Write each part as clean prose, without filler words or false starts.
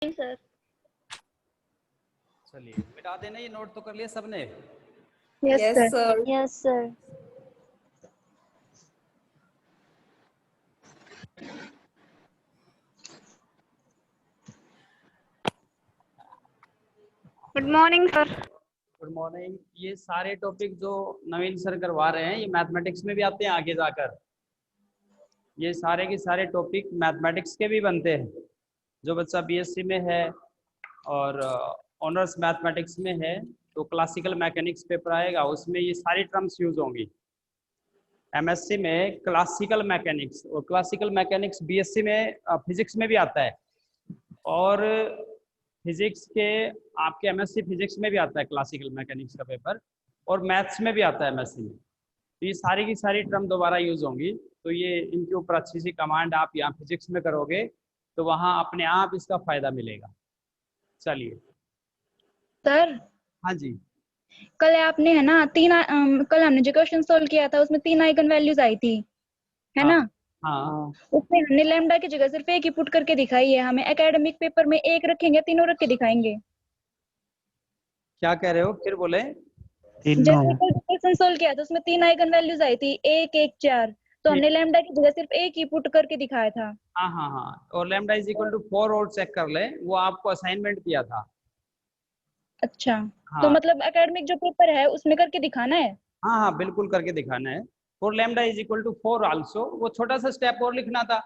Sir. चलिए मिटा देना, ये नोट तो कर लिया सबने। Yes sir. Yes sir. Good morning sir. Good morning. ये सारे टॉपिक जो नवीन सर करवा रहे हैं ये मैथमेटिक्स में भी आते हैं आगे जाकर। ये सारे के सारे टॉपिक मैथमेटिक्स के भी बनते हैं। जो बच्चा बीएससी में है और ऑनर्स मैथमेटिक्स में है तो क्लासिकल मैकेनिक्स पेपर आएगा, उसमें ये सारी टर्म्स यूज होंगी। एमएससी में क्लासिकल मैकेनिक्स, और क्लासिकल मैकेनिक्स बीएससी में फिजिक्स में भी आता है, और फिजिक्स के आपके एमएससी फिजिक्स में भी आता है क्लासिकल मैकेनिक्स का पेपर, और मैथ्स में भी आता है एमएससी में। तो ये सारी की सारी टर्म दोबारा यूज होंगी। तो ये इनके ऊपर अच्छी सी कमांड आप यहाँ फिजिक्स में करोगे तो वहाँ अपने आप इसका फायदा मिलेगा। चलिए सर हाँ जी, कल आपने है ना कल हमने जो क्वेश्चन सोल्व किया था उसमें 3 आइगन वैल्यूज आई थी, है हाँ ना? हाँ। उसमें हमने लैम्डा की जगह सिर्फ एक ही पुट करके दिखाई है। हमें एकेडमिक पेपर में एक रखेंगे, तीनों रख के दिखाएंगे। क्या कह रहे हो, फिर बोले? जैसे कल क्वेश्चन सोल्व किया था उसमें 3 आइगन वैल्यूज आई थी, 1 1 4, तो हमने लैम्डा की जगह सिर्फ एक ही पुट करके दिखाया था। हाँ हाँ हाँ, और लैम्डा इज इक्वल टू 4 और चेक कर ले, वो आपको असाइनमेंट दिया था। अच्छा, तो हाँ मतलब एकेडमिक जो पेपर है उसमें करके दिखाना है। हाँ हाँ, बिल्कुल करके दिखाना है। Four lambda is equal to 4 also, वो छोटा सा स्टेप और लिखना था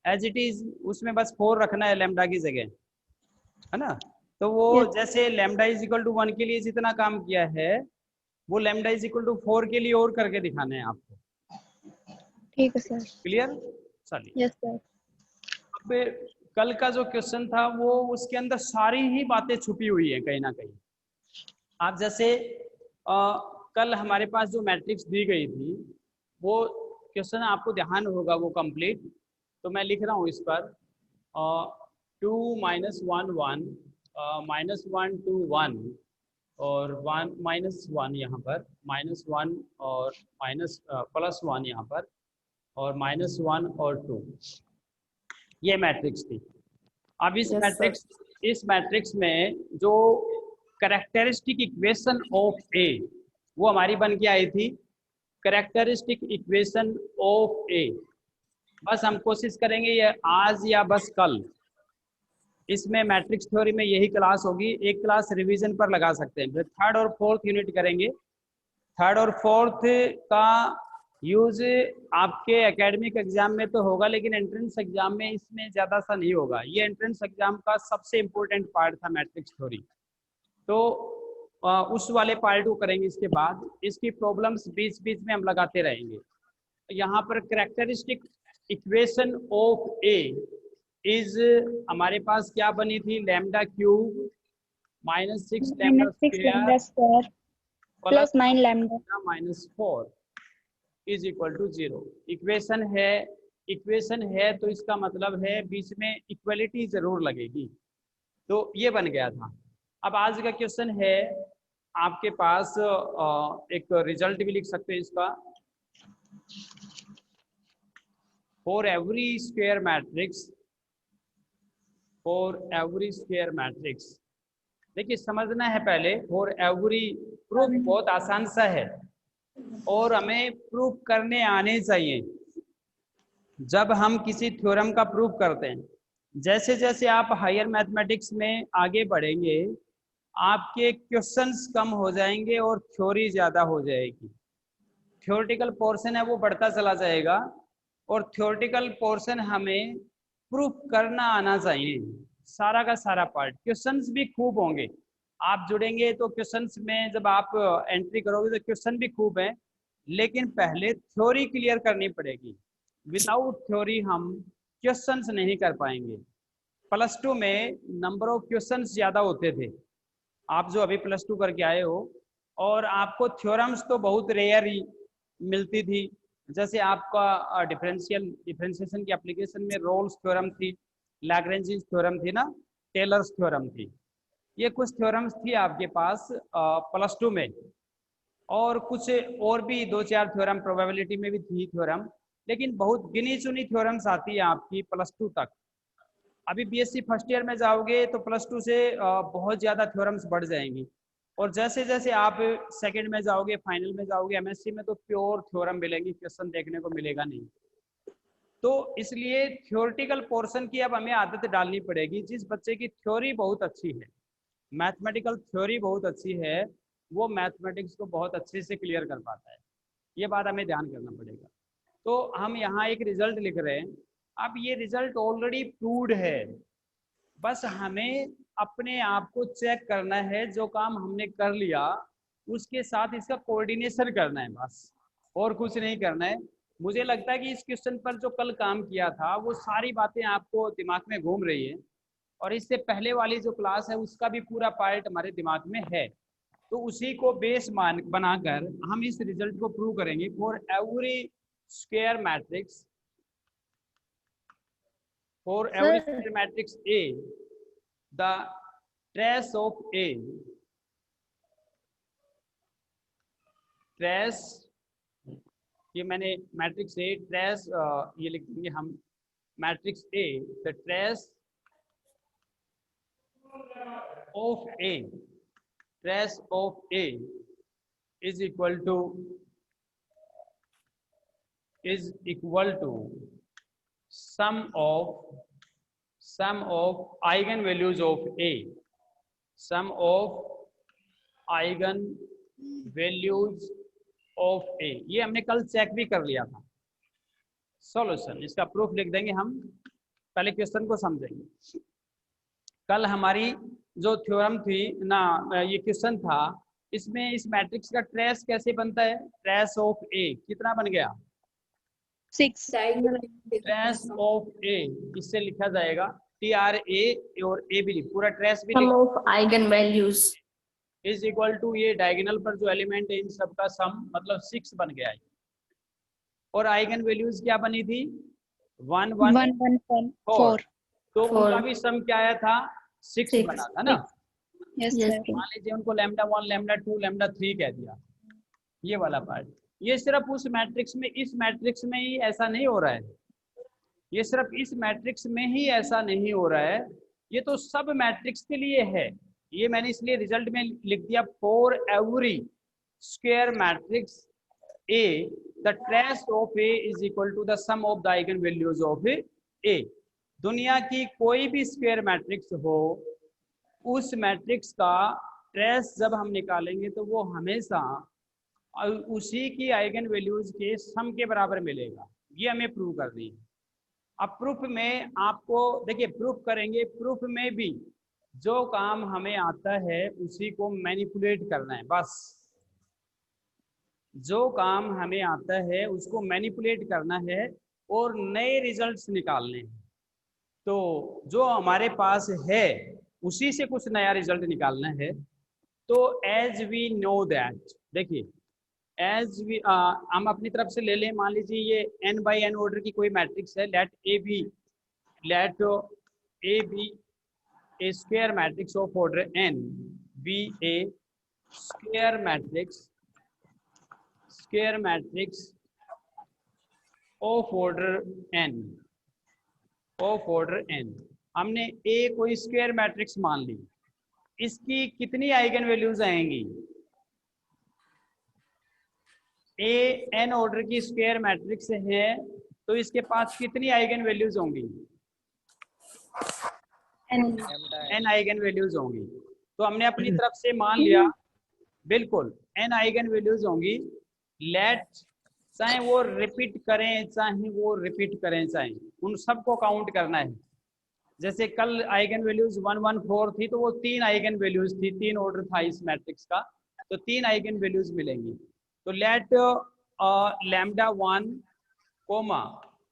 एज इट इज, उसमें बस 4 रखना है लैम्डा की जगह, है ना? तो वो यस जैसे लैम्डा इज इक्वल टू 1 के लिए जितना काम किया है वो लैम्डा इज इक्वल टू 4 के लिए और करके दिखाना है आपको। ठीक है सर। क्लियर? चलिए, यस सर। अब कल का जो क्वेश्चन था वो उसके अंदर सारी ही बातें छुपी हुई है कहीं ना कहीं। आप जैसे कल हमारे पास जो मैट्रिक्स दी गई थी वो क्वेश्चन आपको ध्यान होगा वो कंप्लीट, तो मैं लिख रहा हूँ इस पर 2 -1 1 -1 2 1 और 1 -1 यहाँ पर -1 और +1 यहाँ पर और -1 और 2, ये मैट्रिक्स थी। अब इस मैट्रिक्स में जो कैरेक्टरिस्टिक इक्वेशन ऑफ ए वो हमारी बन के आई थी, कैरेक्टरिस्टिक इक्वेशन ऑफ ए। बस हम कोशिश करेंगे ये आज या बस कल, इसमें मैट्रिक्स थ्योरी में यही क्लास होगी। एक क्लास रिवीजन पर लगा सकते हैं, फिर थर्ड और फोर्थ यूनिट करेंगे। थर्ड और फोर्थ का यूज आपके एकेडमिक एग्जाम में तो होगा, लेकिन एंट्रेंस एग्जाम में इसमें ज़्यादा सा नहीं होगा। ये एंट्रेंस एग्जाम का सबसे इम्पोर्टेंट पार्ट था मैट्रिक्स थ्योरी, तो उस वाले पार्ट को करेंगे। इसके बाद इसकी प्रॉब्लम्स बीच बीच में हम लगाते रहेंगे। यहाँ पर characteristic equation of A is हमारे पास क्या बनी थी, lambda cube -6 lambda -6 lambda square square plus +9 lambda. -4 is equal to 0। Equation है तो इसका मतलब है बीच में इक्वलिटी जरूर लगेगी, तो ये बन गया था। अब आज का क्वेश्चन है आपके पास, एक रिजल्ट भी लिख सकते हैं इसका। फॉर एवरी स्क्वायर मैट्रिक्स, देखिए समझना है पहले। फॉर एवरी प्रूफ बहुत आसान सा है और हमें प्रूफ करने आने चाहिए। जब हम किसी थ्योरम का प्रूफ करते हैं, जैसे जैसे आप हायर मैथमेटिक्स में आगे बढ़ेंगे आपके क्वेश्चंस कम हो जाएंगे और थ्योरी ज़्यादा हो जाएगी। थ्योरेटिकल पोर्शन है वो बढ़ता चला जाएगा, और थ्योरेटिकल पोर्शन हमें प्रूफ करना आना चाहिए। सारा का सारा पार्ट, क्वेश्चंस भी खूब होंगे। आप जुड़ेंगे तो क्वेश्चंस में जब आप एंट्री करोगे तो क्वेश्चन भी खूब हैं, लेकिन पहले थ्योरी क्लियर करनी पड़ेगी। विदाउट थ्योरी हम क्वेश्चंस नहीं कर पाएंगे। +2 में नंबर ऑफ क्वेश्चंस ज़्यादा होते थे। आप जो अभी +2 करके आए हो, और आपको थ्योरम्स तो बहुत रेयर ही मिलती थी। जैसे आपका डिफरेंशिएशन की एप्लीकेशन में रोल्स थ्योरम थी, लैग्रेंज थ्योरम थी ना, टेलर्स थ्योरम थी, ये कुछ थ्योरम्स थी आपके पास +2 में। और कुछ और भी 2-4 थ्योरम प्रोबेबिलिटी में भी थी थ्योरम, लेकिन बहुत गिनी चुनी थ्योरम्स आती है आपकी +2 तक। अभी बीएससी फर्स्ट ईयर में जाओगे तो +2 से बहुत ज़्यादा थ्योरम्स बढ़ जाएंगी, और जैसे जैसे आप सेकंड में जाओगे, फाइनल में जाओगे, एमएससी में तो प्योर थ्योरम मिलेंगी, क्वेश्चन देखने को मिलेगा नहीं। तो इसलिए थ्योरेटिकल पोर्शन की अब हमें आदत डालनी पड़ेगी। जिस बच्चे की थ्योरी बहुत अच्छी है, मैथमेटिकल थ्योरी बहुत अच्छी है, वो मैथमेटिक्स को बहुत अच्छे से क्लियर कर पाता है। ये बात हमें ध्यान करना पड़ेगा। तो हम यहाँ एक रिजल्ट लिख रहे हैं। अब ये रिजल्ट ऑलरेडी प्रूव्ड है, बस हमें अपने आप को चेक करना है, जो काम हमने कर लिया उसके साथ इसका कोऑर्डिनेशन करना है, बस और कुछ नहीं करना है। मुझे लगता है कि इस क्वेश्चन पर जो कल काम किया था वो सारी बातें आपको दिमाग में घूम रही है, और इससे पहले वाली जो क्लास है उसका भी पूरा पार्ट हमारे दिमाग में है। तो उसी को बेस बनाकर हम इस रिजल्ट को प्रूव करेंगे। For every square matrix, for every square matrix A, the trace of A, trace, ये मैंने मैट्रिक्स A ट्रेस ये लिख देंगे हम, matrix A, the trace of A, trace of A is equal to sum of eigenvalues of A, sum of eigenvalues of A। ये हमने कल check भी कर लिया था। सॉल्यूशन, इसका प्रूफ लिख देंगे हम, पहले क्वेश्चन को समझेंगे। कल हमारी जो थ्योरम थी ना, ये क्वेश्चन था, इसमें इस मैट्रिक्स का ट्रेस कैसे बनता है? ट्रेस ऑफ ए कितना बन गया? 6। ट्रेस ऑफ ए इससे लिखा जाएगा TRA, और ए भी पूरा ट्रेस भी sum of eigen values is equal to ये डायगोनल पर जो एलिमेंट है इन सब का सम, मतलब 6 बन गया है। और आइगन वैल्यूज क्या बनी थी? 1 1 1 4। तो उनका भी सम क्या आया था? 6 बना था ना। Yes sir. मान लीजिए उनको λ1 λ2 λ3 कह दिया, ये वाला पार्ट। ये सिर्फ उस मैट्रिक्स में, इस मैट्रिक्स में ही ऐसा नहीं हो रहा है, ये सिर्फ इस मैट्रिक्स में ही ऐसा नहीं हो रहा है, ये तो सब मैट्रिक्स के लिए है। ये मैंने इसलिए रिजल्ट में लिख दिया, for every square matrix A, the trace of A is equal to the sum of the eigenvalues of A। दुनिया की कोई भी स्क्वायर मैट्रिक्स हो, उस मैट्रिक्स का ट्रेस जब हम निकालेंगे तो वो हमेशा उसी की आइगन वैल्यूज के सम के बराबर मिलेगा। ये हमें प्रूव करनी है। अब प्रूफ में आपको देखिए, प्रूफ करेंगे, प्रूफ में भी जो काम हमें आता है उसी को मैनिपुलेट करना है, बस जो काम हमें आता है उसको मैनिपुलेट करना है और नए रिजल्ट्स निकालने हैं। तो जो हमारे पास है उसी से कुछ नया रिजल्ट निकालना है। तो एज वी नो दैट, देखिए एज वी हम अपनी तरफ से ले लें, मान लीजिए ये n बाई n ऑर्डर की कोई मैट्रिक्स है, let A B A square matrix of order n, B A square matrix of order n। हमने a कोई स्क्वायर मैट्रिक्स मान ली, इसकी कितनी आइगन वैल्यूज आएंगी? ए n ऑर्डर की स्क्वायर मैट्रिक्स है तो इसके पास कितनी आइगन वैल्यूज होंगी? n आइगन वैल्यूज होंगी। तो हमने अपनी तरफ से मान लिया, बिल्कुल n आइगन वैल्यूज होंगी। लेट, चाहे वो रिपीट करें चाहे उन सबको काउंट करना है। जैसे कल आइगन वैल्यूज 1 1 4 थी, तो वो 3 आइगन वैल्यूज थी, 3 ऑर्डर था इस मैट्रिक्स का, तो 3 आइगन वैल्यूज मिलेंगी। तो let λ1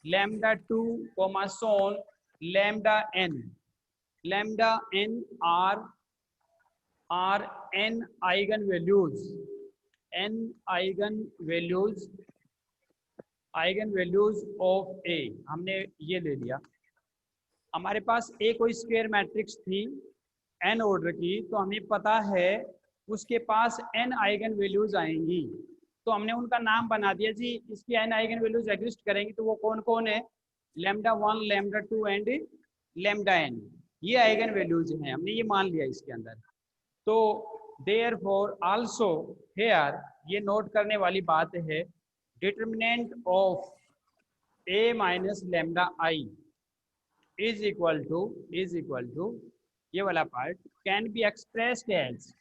λ2 so on λn are n eigen values of A. हमने ये ले लिया। हमारे पास ए कोई स्क्वायर मैट्रिक्स थी n ऑर्डर की, तो हमें पता है उसके पास n आइगन वैल्यूज आएंगी, तो हमने उनका नाम बना दिया जी, इसकी n आइगन वैल्यूज एग्जिस्ट करेंगे तो वो कौन कौन है? λ1 λ2 एंड लेमडा एन, ये आइगन वैल्यूज हैं, हमने ये मान लिया इसके अंदर। तो देयरफॉर आल्सो हेयर, ये नोट करने वाली बात है, determinant of A minus lambda I is equal to ये वाला part can be expressed as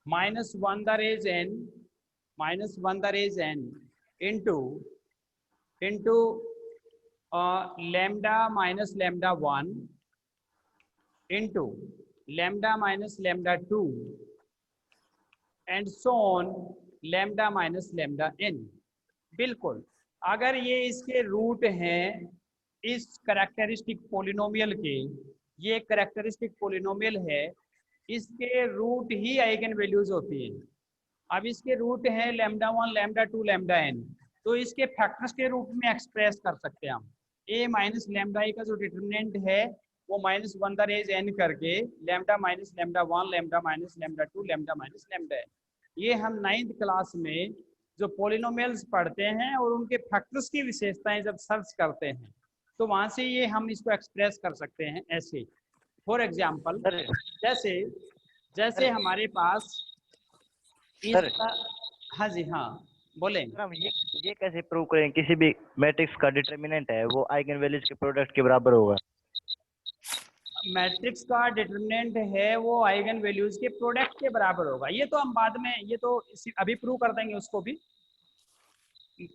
-1 the raise n into lambda minus lambda 1 into lambda minus lambda 2 and so on lambda minus lambda n। बिल्कुल, अगर ये इसके root हैं इस characteristic polynomial के, ये करेक्टरिस्टिक पोलिनोमियल है, इसके रूट ही आइगन वैल्यूज होती हैं। अब इसके रूट हैं लैम्डा 1 लैम्डा 2 लैम्डा n, तो इसके फैक्टर्स के रूप में एक्सप्रेस कर सकते हैं हम। a माइनस लैम्डा आई का जो डिटरमिनेंट है वो -1 द रेज n करके lambda minus lambda 1 lambda minus lambda 2 lambda minus lambda n। ये हम 9th क्लास में जो पोलिनोमियल्स पढ़ते हैं और उनके फैक्टर्स की विशेषताएं जब सर्च करते हैं तो वहां से ये हम इसको एक्सप्रेस कर सकते हैं ऐसे। फॉर एग्जाम्पल जैसे हमारे पास इसका, हाँ जी हाँ बोलें। हम ये कैसे प्रूव करें किसी भी मैट्रिक्स का डिटरमिनेंट है वो आइगन वैल्यूज के प्रोडक्ट के बराबर होगा? मैट्रिक्स का डिटरमिनेंट है वो आइगन वैल्यूज के प्रोडक्ट के बराबर होगा, ये तो हम बाद में, ये तो अभी प्रूव कर देंगे उसको भी।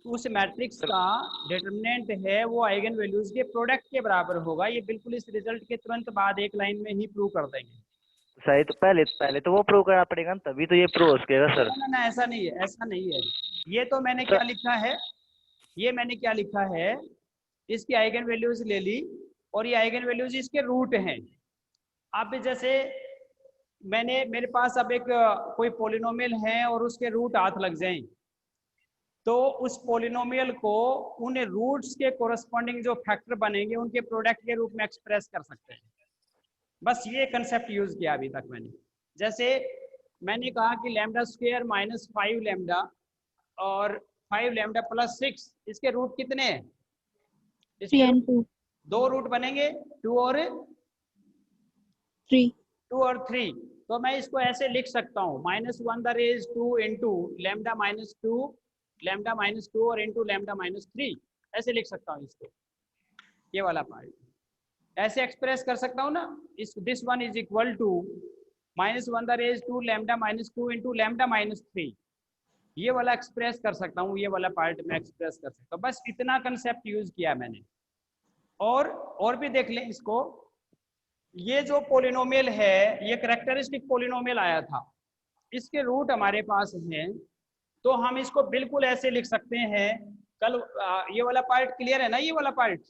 उस मैट्रिक्स का डिटरमिनेंट है वो आइगन वैल्यूज के प्रोडक्ट के बराबर होगा, ये बिल्कुल इस रिजल्ट के तुरंत बाद एक लाइन में ही प्रूव कर देंगे। सही, तो पहले तो वो प्रूव करना पड़ेगा तभी तो ये प्रूव हो सकेगा सर। ना ऐसा नहीं है, ऐसा नहीं है। ये तो मैंने क्या लिखा है, ये मैंने क्या लिखा है, इसकी आइगन वैल्यूज ले ली और ये आइगन वैल्यूज इसके रूट हैं। अब जैसे मेरे पास अब एक कोई पोलिनोमियल है और उसके रूट हाथ लग जाएं, तो उस पोलिनोमियल को उन रूट्स के कोरस्पॉन्डिंग जो फैक्टर बनेंगे उनके प्रोडक्ट के रूप में एक्सप्रेस कर सकते हैं। बस ये कंसेप्ट यूज किया अभी तक मैंने। जैसे मैंने कहा कि लैम्डा स्क्वायर माइनस 5 लैम्डा और 5 लैम्डा प्लस 6, इसके रूट कितने हैं? इसके दो रूट बनेंगे, 2 और 3। तो मैं इसको ऐसे लिख सकता हूँ -1 the raise 2 into lambda minus 2 और इंटू लैम्डा माइनस 3, ऐसे लिख सकता हूँ इसको। ये वाला पार्ट ऐसे एक्सप्रेस कर सकता हूँ ना, this one is equal to -1 the raise 2 lambda minus 2 into lambda minus 3, ये वाला एक्सप्रेस कर सकता हूँ, ये वाला पार्ट में एक्सप्रेस कर सकता हूँ। बस इतना कंसेप्ट यूज किया मैंने। और भी देख लें इसको। ये जो पोलिनोमियल है ये कैरेक्टरिस्टिक पोलिनोमियल आया था, इसके रूट हमारे पास हैं, तो हम इसको बिल्कुल ऐसे लिख सकते हैं। ये वाला पार्ट क्लियर है ना? ये वाला पार्ट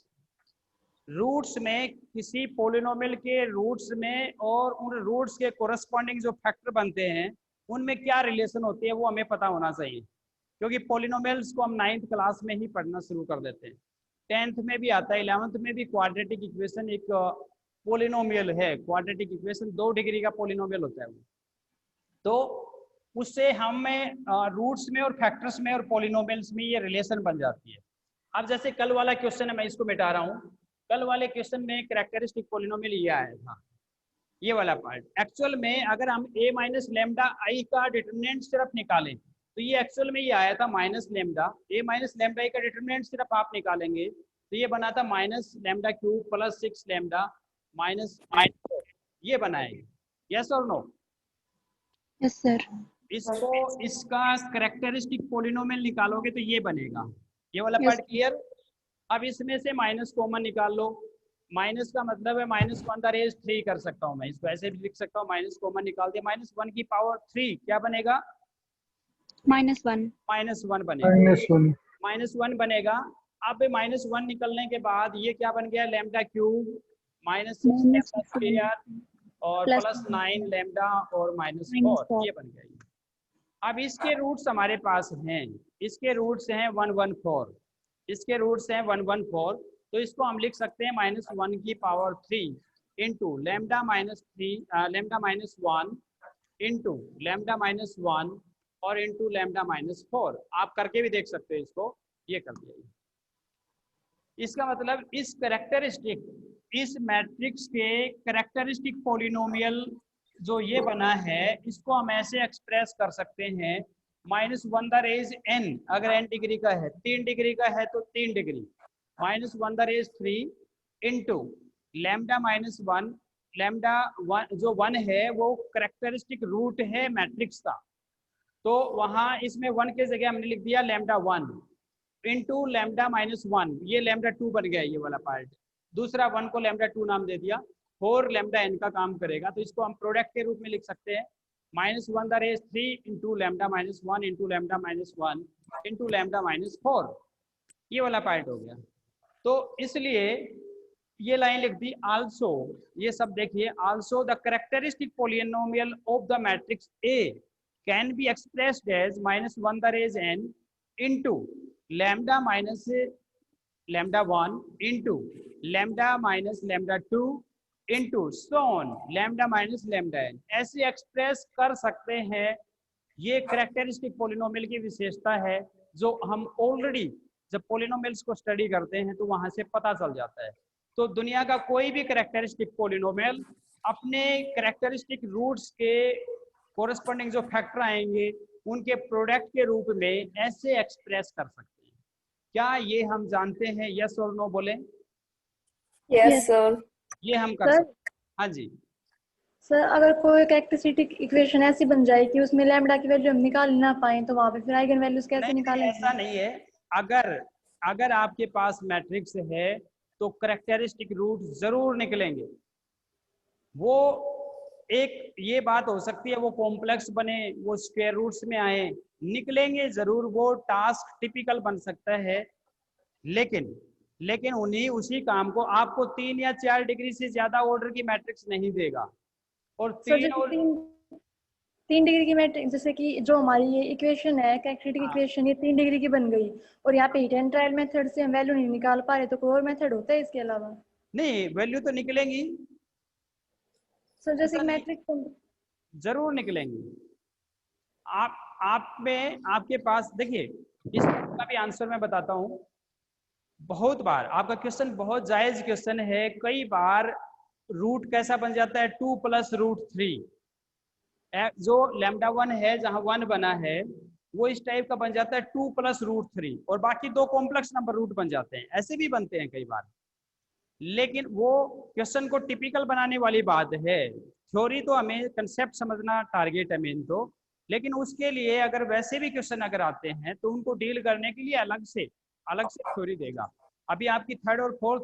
रूट्स में, किसी पोलिनोमियल के रूट्स में और उन रूट्स के कोरस्पॉन्डिंग जो फैक्टर बनते हैं उनमें क्या रिलेशन होती है वो हमें पता होना चाहिए, क्योंकि पोलिनोमियल्स को हम 9th क्लास में ही पढ़ना शुरू कर देते हैं। 10th में भी आता है, 11th में भी। क्वाड्रेटिक इक्वेशन एक पोलिनोमियल है, क्वाड्रेटिक इक्वेशन 2 डिग्री का पोलिनोमियल होता है वो। तो उससे हमें रूट्स में और फैक्टर्स में और पोलिनोमियल्स में ये रिलेशन बन जाती है। अब जैसे कल वाला क्वेश्चन है, मैं इसको मिटा रहा हूँ। कल वाले क्वेश्चन में कैरेक्टरिस्टिक पोलिनोमियल ये आया था, ये वाला पार्ट। एक्चुअल में अगर हम a माइनस लेमडा आई का डिटरमिनेंट सिर्फ निकालें तो ये एक्चुअल में ये आया था minus lambda. a minus lambda आई का डिटरमिनेंट सिर्फ आप निकालेंगे तो ये बना था minus lambda cube plus 6 lambda minus 4, ये बनाएंगे। यस और नो? Yes sir. इसको, इसका कैरेक्टरिस्टिक पोलिनोमियल निकालोगे तो ये बनेगा, ये वाला पार्ट क्लियर? अब इसमें से माइनस कॉमन निकाल लो। माइनस का मतलब है -1 द रेज 3 कर सकता हूँ मैं, इसको ऐसे भी लिख सकता हूँ। माइनस कॉमन निकाल दिया, -1 की पावर 3 क्या बनेगा? -1 बनेगा, -1 बनेगा। अब -1 निकलने के बाद ये क्या बन गया? लैम्डा क्यूब -6 लैम्डा स्क्वायर और प्लस 9 लैम्डा और -4, ये बन गया। अब इसके रूट्स हमारे पास हैं, इसके रूट्स हैं 114, इसके रूट्स हैं 114, तो इसको हम लिख सकते हैं -1 की power 3 into lambda minus 1 into lambda minus 1 और इंटू लैम्डा माइनस 4। आप करके भी देख सकते हैं इसको, ये कर दिया। इसका मतलब इस कैरेक्टरिस्टिक इस मैट्रिक्स के कैरेक्टरिस्टिक पॉलिनोमियल जो ये बना है इसको हम ऐसे एक्सप्रेस कर सकते हैं -1 द रेज n, अगर n डिग्री का है, 3 डिग्री का है तो 3 degree, -1 the raise 3 into lambda -1, lambda 1 जो 1 है वो कैरेक्टरिस्टिक रूट है मैट्रिक्स का, तो वहां इसमें 1 के जगह हमने लिख दिया लैम्डा 1 इंटू लैम्डा -1, ये लैम्डा 2 बन गया ये वाला पार्ट, दूसरा 1 को लैम्डा 2 नाम दे दिया, 4 लैम्डा n का काम करेगा, तो इसको हम प्रोडक्ट के रूप में लिख सकते हैं -1 the raise 3 into lambda -1 into lambda -1 into lambda -4, ये वाला पार्ट हो गया। तो इसलिए ये लाइन लिख दी आल्सो, ये सब देखिए, also the characteristic polynomial of the matrix A can be expressed as -1 the raise n into lambda minus lambda 1 into lambda minus lambda 2 into so on lambda minus lambda n, ऐसे express कर सकते हैं। ये characteristic polynomial की विशेषता है जो हम ऑलरेडी जब पॉलिनोमियल्स को स्टडी करते हैं तो वहां से पता चल जाता है। तो दुनिया का कोई भी कैरेक्टरिस्टिक पॉलिनोमियल अपने कैरेक्टरिस्टिक रूट्स के कोरस्पॉन्डिंग जो फैक्टर आएंगे उनके प्रोडक्ट के रूप में ऐसे एक्सप्रेस कर सकते हैं। क्या ये हम जानते हैं? यस और नो बोले। Yes sir. ये हम कर सकते हैं। हाँ जी सर, अगर कोई कैरेक्टरिस्टिक इक्वेशन ऐसी बन जाए कि उसमें लैम्डा की वैल्यू हम निकाल ना पाए तो वहां पे फिर आइगन वैल्यूज कैसे निकालेंगे? ऐसा नहीं है। अगर आपके पास मैट्रिक्स है तो कैरेक्टरिस्टिक रूट जरूर निकलेंगे। वो एक ये बात हो सकती है वो कॉम्प्लेक्स बने, वो स्क्वायर रूट्स में आए, निकलेंगे जरूर, वो टास्क टिपिकल बन सकता है, लेकिन उन्हीं उसी काम को आपको 3 या 4 डिग्री से ज्यादा ऑर्डर की मैट्रिक्स नहीं देगा। और तीन डिग्री की मैट्रिक्स, जैसे कि जो हमारी ये इक्वेशन है कैरेक्टरिस्टिक इक्वेशन, ये 3 डिग्री की बन गई और यहाँ पे हिट एंड ट्रायल मेथड से हम वैल्यू नहीं निकाल पा रहे, तो कोई और मेथड होता है इसके अलावा? नहीं, वैल्यू तो निकलेंगी सर, जैसे मैट्रिक्स जरूर निकलेंगी। आप में आपके पास देखिए, इसका भी आंसर मैं बताता हूँ। बहुत बार आपका क्वेश्चन बहुत जायज क्वेश्चन है, कई बार रूट कैसा बन जाता है 2 + √3, जो लैम्डा 1 है जहां 1 बना है वो इस टाइप का बन जाता है 2 + √3 और बाकी 2 कॉम्प्लेक्स नंबर रूट बन जाते हैं, ऐसे भी बनते हैं कई बार। लेकिन वो क्वेश्चन को टिपिकल बनाने वाली बात है। थ्योरी तो हमें कंसेप्ट समझना टारगेट है मेन तो, लेकिन उसके लिए अगर वैसे भी क्वेश्चन अगर आते हैं तो उनको डील करने के लिए अलग से थ्योरी देगा। अभी आपकी थर्ड और फोर्थ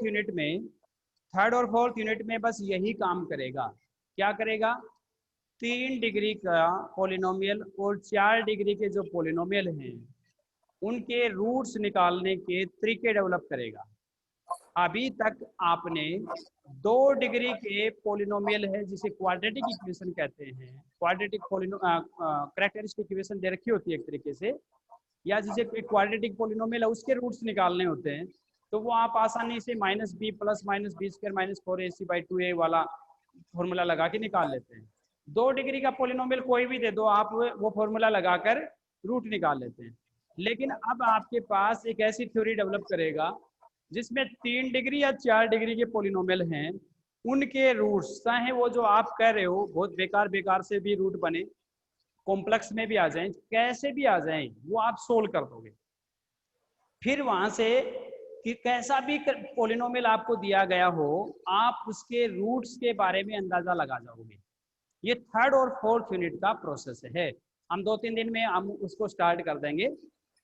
यूनिट में बस यही काम करेगा। क्या करेगा? 3 डिग्री का पॉलिनोमियल और 4 डिग्री के जो पॉलिनोमियल हैं उनके रूट्स निकालने के तरीके डेवलप करेगा। अभी तक आपने 2 डिग्री के पॉलिनोमियल है जिसे क्वाड्रेटिक इक्वेशन कहते हैं, क्वाड्रेटिक कैरेक्टरिस्टिक इक्वेशन दे रखी होती है एक तरीके से, या जिसे क्वाड्रेटिक पॉलिनोमियल है उसके रूट्स निकालने होते हैं, तो वो आप आसानी से -b + -b² - 4ac/2a वाला फॉर्मूला लगा के निकाल लेते हैं। 2 डिग्री का पॉलिनोमियल कोई भी दे दो आप, वो फॉर्मूला लगाकर रूट निकाल लेते हैं। लेकिन अब आपके पास एक ऐसी थ्योरी डेवलप करेगा जिसमें 3 डिग्री या 4 डिग्री के पॉलिनोमियल हैं, उनके रूट्स चाहे वो जो आप कह रहे हो बहुत बेकार से भी रूट बने, कॉम्प्लेक्स में भी आ जाएं, कैसे भी आ जाएं, वो आप सोल्व कर दोगे। फिर वहां से कि कैसा भी पॉलिनोमियल आपको दिया गया हो आप उसके रूट्स के बारे में अंदाजा लगा जाओगे। ये थर्ड और फोर्थ यूनिट का प्रोसेस है, हम 2-3 दिन में हम उसको स्टार्ट कर देंगे।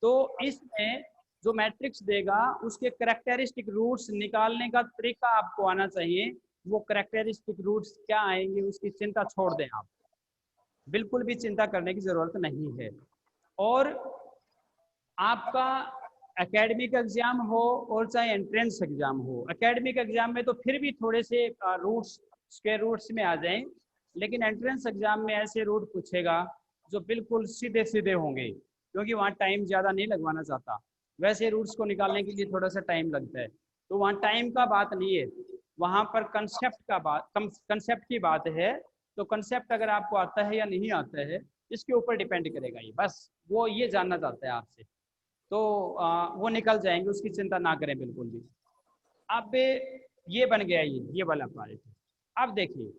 तो इसमें जो मैट्रिक्स देगा उसके कैरेक्टरिस्टिक रूट्स निकालने का तरीका आपको आना चाहिए। वो कैरेक्टरिस्टिक रूट्स क्या आएंगे उसकी चिंता छोड़ दें, आप बिल्कुल भी चिंता करने की जरूरत नहीं है। और आपका एकेडमिक एग्जाम हो और चाहे एंट्रेंस एग्जाम हो, एकेडमिक एग्जाम में तो फिर भी थोड़े से रूट्स स्क्वायर रूट्स में आ जाएं, लेकिन एंट्रेंस एग्जाम में ऐसे रूट पूछेगा जो बिल्कुल सीधे सीधे होंगे, क्योंकि वहाँ टाइम ज़्यादा नहीं लगवाना चाहता। वैसे रूट्स को निकालने के लिए थोड़ा सा टाइम लगता है, तो वहाँ टाइम का बात नहीं है, वहाँ पर कंसेप्ट की बात है। तो कंसेप्ट अगर आपको आता है या नहीं आता है इसके ऊपर डिपेंड करेगा, ये बस वो ये जानना चाहता है आपसे, तो वो निकल जाएंगे, उसकी चिंता ना करें बिल्कुल भी। अब ये बन गया ये वाला पार्ट। अब देखिए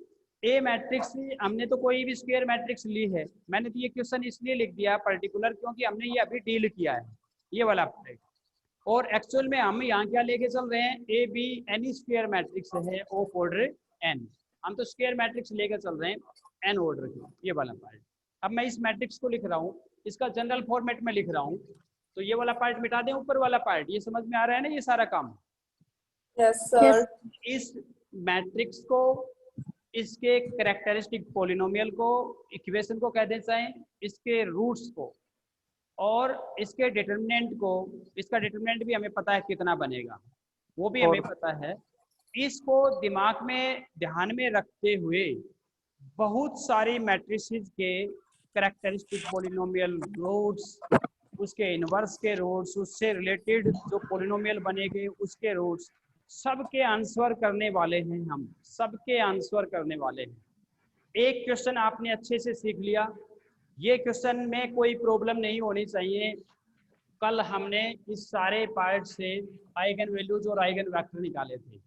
ए मैट्रिक्स हमने तो कोई भी स्क्वायर मैट्रिक्स ली है, मैंने तो ये क्वेश्चन इसलिए लिख दिया पर्टिकुलर क्योंकि हमने ये अभी डील किया है ये वाला पार्ट। और एक्चुअल में हम यहाँ क्या लेके चल रहे हैं, A be N E square matrix है ऑफ ऑर्डर एन, हम तो स्क्वायर मैट्रिक्स लेकर चल रहे हैं एन ऑर्डर की, ये वाला पार्ट। अब मैं इस मैट्रिक्स को लिख रहा हूँ, इसका जनरल फॉर्मेट में लिख रहा हूँ, तो ये वाला पार्ट मिटा दें, ऊपर वाला पार्ट, ये समझ में आ रहा है ना ये सारा काम। Yes, sir. इस मैट्रिक्स को, इसके कैरेक्टरिस्टिक पॉलिनोमियल को, इक्वेशन को कह दें चाहे, इसके रूट्स को और इसके डिटरमिनेंट को, इसका डिटरमिनेंट भी हमें पता है कितना बनेगा, वो भी हमें पता है। इसको दिमाग में ध्यान में रखते हुए बहुत सारी मैट्रिसेस के कैरेक्टरिस्टिक पॉलिनोमियल रूट्स, उसके इनवर्स के रूट्स, उससे रिलेटेड जो पॉलिनोमियल बनेंगे उसके रूट्स, सबके आंसर करने वाले हैं हम, सबके आंसर करने वाले हैं। एक क्वेश्चन आपने अच्छे से सीख लिया, ये क्वेश्चन में कोई प्रॉब्लम नहीं होनी चाहिए। कल हमने इस सारे पार्ट से आइगन वैल्यूज और आइगन वेक्टर निकाले थे।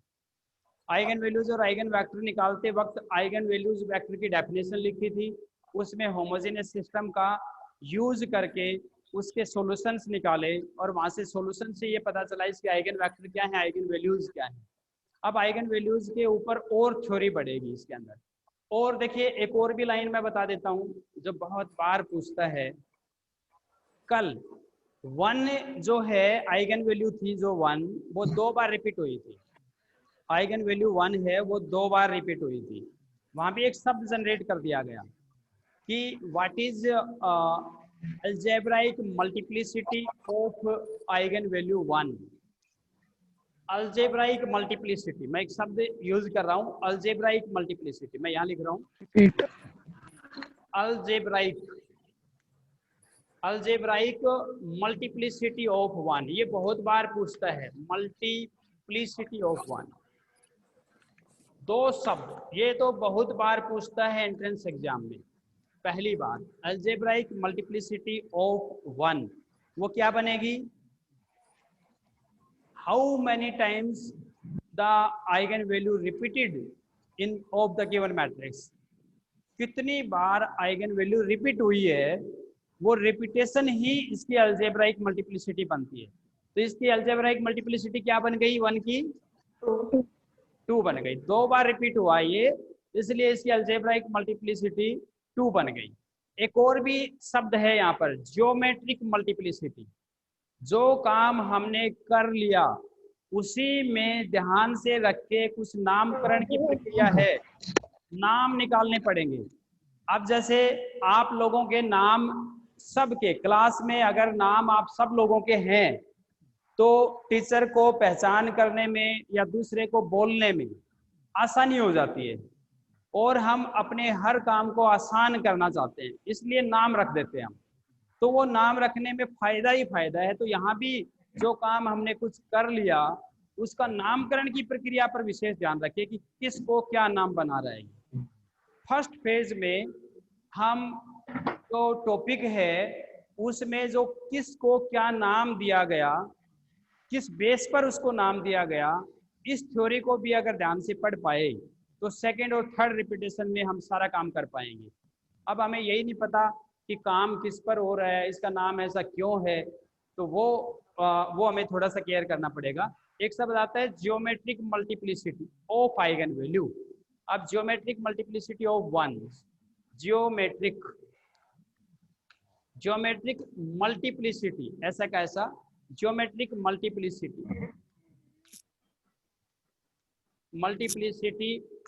आइगन वैल्यूज और आइगन वेक्टर निकालते वक्त आइगन वैल्यूज वेक्टर की डेफिनेशन लिखी थी, उसमें होमोजेनियस सिस्टम का यूज करके उसके सॉल्यूशंस निकाले और वहाँ से सॉल्यूशन से ये पता चला इसके आइगन वेक्टर क्या है, आइगन वैल्यूज क्या है। अब आइगन वैल्यूज के ऊपर और थ्योरी बढ़ेगी इसके अंदर। और देखिए एक और भी लाइन मैं बता देता हूँ जो बहुत बार पूछता है, कल 1 जो है आइगन वैल्यू थी, जो 1 वो 2 बार रिपीट हुई थी, आइगन वैल्यू 1 है वो 2 बार रिपीट हुई थी। वहाँ भी एक शब्द जनरेट कर दिया गया कि what is algebraic multiplicity of eigen value 1। Algebraic multiplicity, मैं एक शब्द यूज कर रहा हूँ, अलजेब्राइक मल्टीप्लिसिटी, मैं यहाँ लिख रहा हूँ अलजेब्राइक, अलजेब्राइक मल्टीप्लिसिटी ऑफ 1, ये बहुत बार पूछता है, मल्टीप्लिसिटी ऑफ 1। 2 शब्द ये तो बहुत बार पूछता है एंट्रेंस एग्जाम में। पहली बात अलजेब्राइक मल्टीप्लिसिटी ऑफ 1, वो क्या बनेगी, how many times the eigen value repeated in of the given matrix, कितनी बार आइगन वैल्यू रिपीट हुई है, वो रिपीटेशन ही इसकी अलजेब्राइक मल्टीप्लिसिटी बनती है। तो इसकी अलजेब्राइक मल्टीप्लिसिटी क्या बन गई, 1 की 2 बन गई, 2 बार रिपीट हुआ ये, इसलिए इसकी अलजेब्राइक मल्टीप्लिसिटी 2 बन गई। एक और भी शब्द है यहाँ पर, ज्योमेट्रिक मल्टीप्लिसिटी, जो काम हमने कर लिया उसी में ध्यान से रख के कुछ नामकरण की प्रक्रिया है, नाम निकालने पड़ेंगे। अब जैसे आप लोगों के नाम सबके क्लास में अगर नाम आप सब लोगों के हैं तो टीचर को पहचान करने में या दूसरे को बोलने में आसानी हो जाती है, और हम अपने हर काम को आसान करना चाहते हैं, इसलिए नाम रख देते हैं हम। तो वो नाम रखने में फायदा ही फायदा है। तो यहाँ भी जो काम हमने कुछ कर लिया उसका नामकरण की प्रक्रिया पर विशेष ध्यान रखिए कि किसको क्या नाम बना रहे हैं। फर्स्ट फेज में हम जो टॉपिक है उसमें जो किसको क्या नाम दिया गया, किस बेस पर उसको नाम दिया गया, इस थ्योरी को भी अगर ध्यान से पढ़ पाए तो सेकंड और थर्ड रिपीटेशन में हम सारा काम कर पाएंगे। अब हमें यही नहीं पता कि काम किस पर हो रहा है, इसका नाम ऐसा क्यों है, तो वो हमें थोड़ा सा केयर करना पड़ेगा। एक शब्द आता है geometric multiplicity of eigen value. अब geometric multiplicity of 1, geometric multiplicity, ऐसा कैसा, geometric multiplicity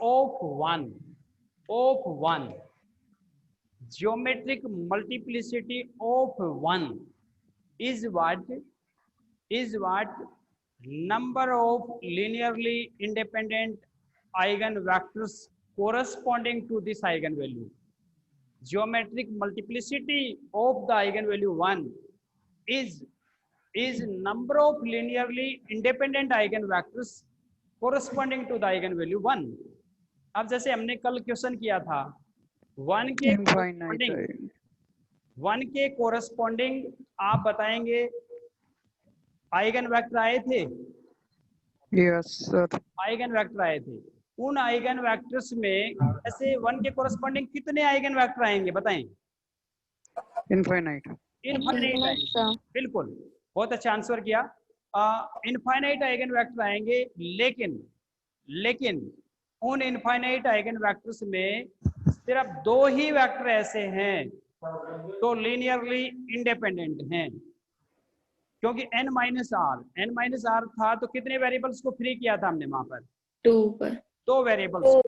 of 1, geometric multiplicity of 1 is what number of linearly independent eigenvectors corresponding to this eigenvalue. Geometric multiplicity of the eigenvalue 1 is number of linearly independent eigenvectors corresponding to the eigenvalue 1. अब जैसे हमने कल question किया था 1 के corresponding आप बताएंगे eigen vector आए थे, यस सर। आइगन वेक्टर आए थे। उन आइगन वेक्टर्स में ऐसे 1 के कोरस्पॉन्डिंग कितने आइगन वेक्टर आएंगे बताएं? इनफाइनाइट। इनफाइनाइट आएंगे, बिल्कुल, बहुत अच्छा आंसर किया। इनफाइनाइट आइगन वेक्टर आएंगे, लेकिन उन इनफाइनाइट आइगन वेक्टर्स में सिर्फ 2 ही वेक्टर ऐसे हैं तो लीनियरली इंडिपेंडेंट हैं, क्योंकि n-r था तो कितने वेरिएबल्स को फ्री किया था हमने वहां पर? 2 वेरिएबल्स।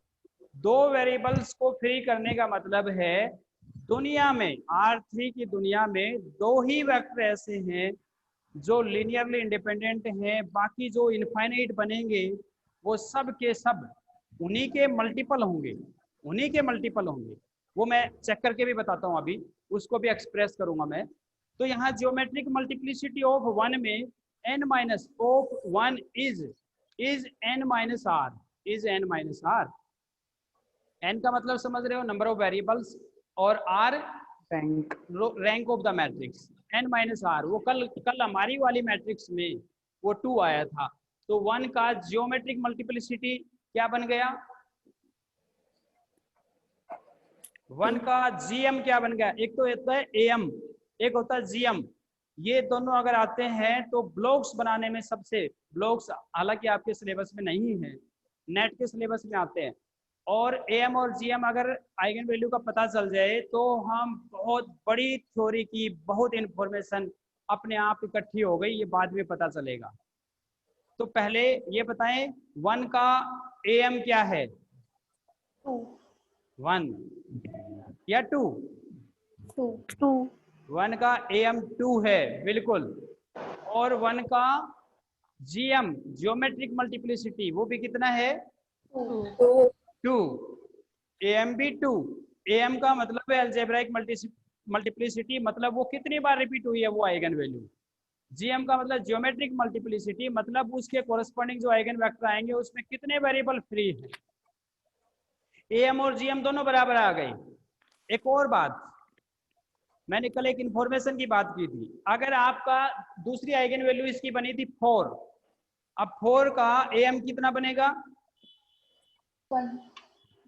2 वेरिएबल्स को फ्री करने का मतलब है दुनिया में R3 की दुनिया में 2 ही वेक्टर ऐसे हैं जो लीनियरली इंडिपेंडेंट हैं। बाकी जो इनफाइनाइट बनेंगे वो सब के सब उन्हीं के मल्टीपल होंगे, वो मैं चेक करके भी बताता हूँ, अभी उसको भी एक्सप्रेस करूंगा मैं। तो यहाँ ज्योमेट्रिक मल्टीप्लिसिटी ऑफ 1 में n minus of 1 is n minus r। n का मतलब समझ रहे हो, नंबर ऑफ वेरिएबल्स, और r rank of the matrix. n minus r वो कल हमारी वाली मैट्रिक्स में वो 2 आया था, तो 1 का ज्योमेट्रिक मल्टीप्लिसिटी क्या बन गया? 1 का gm क्या बन गया? एक तो होता है am, एक होता है gm। ये दोनों अगर आते हैं तो ब्लॉक्स बनाने में ब्लॉक्स हालांकि आपके सिलेबस में नहीं है, नेट के सिलेबस में आते हैं, और am और gm अगर आइगन वैल्यू का पता चल जाए तो हम बहुत बड़ी थ्योरी की बहुत इंफॉर्मेशन अपने आप इकट्ठी हो गई, ये बाद में पता चलेगा। तो पहले ये बताएं 1 का am क्या है? 1 या 2? 1 का am 2 है, बिल्कुल। और 1 का gm ज्योमेट्रिक मल्टीप्लिसिटी वो भी कितना है? 2। am भी 2। am का मतलब है अलजेब्राइक मल्टीप्लिसिटी, मतलब वो कितनी बार रिपीट हुई है वो आइगन वैल्यू। gm का मतलब ज्योमेट्रिक मल्टीप्लिसिटी, मतलब उसके कोरस्पॉन्डिंग जो आइगन वेक्टर आएंगे उसमें कितने वेरिएबल फ्री है। am और gm दोनों बराबर आ गए। एक और बात, मैंने कल एक इंफॉर्मेशन की बात की थी, अगर आपका दूसरी आइगन वैल्यू इसकी बनी थी 4, अब 4 का am कितना बनेगा?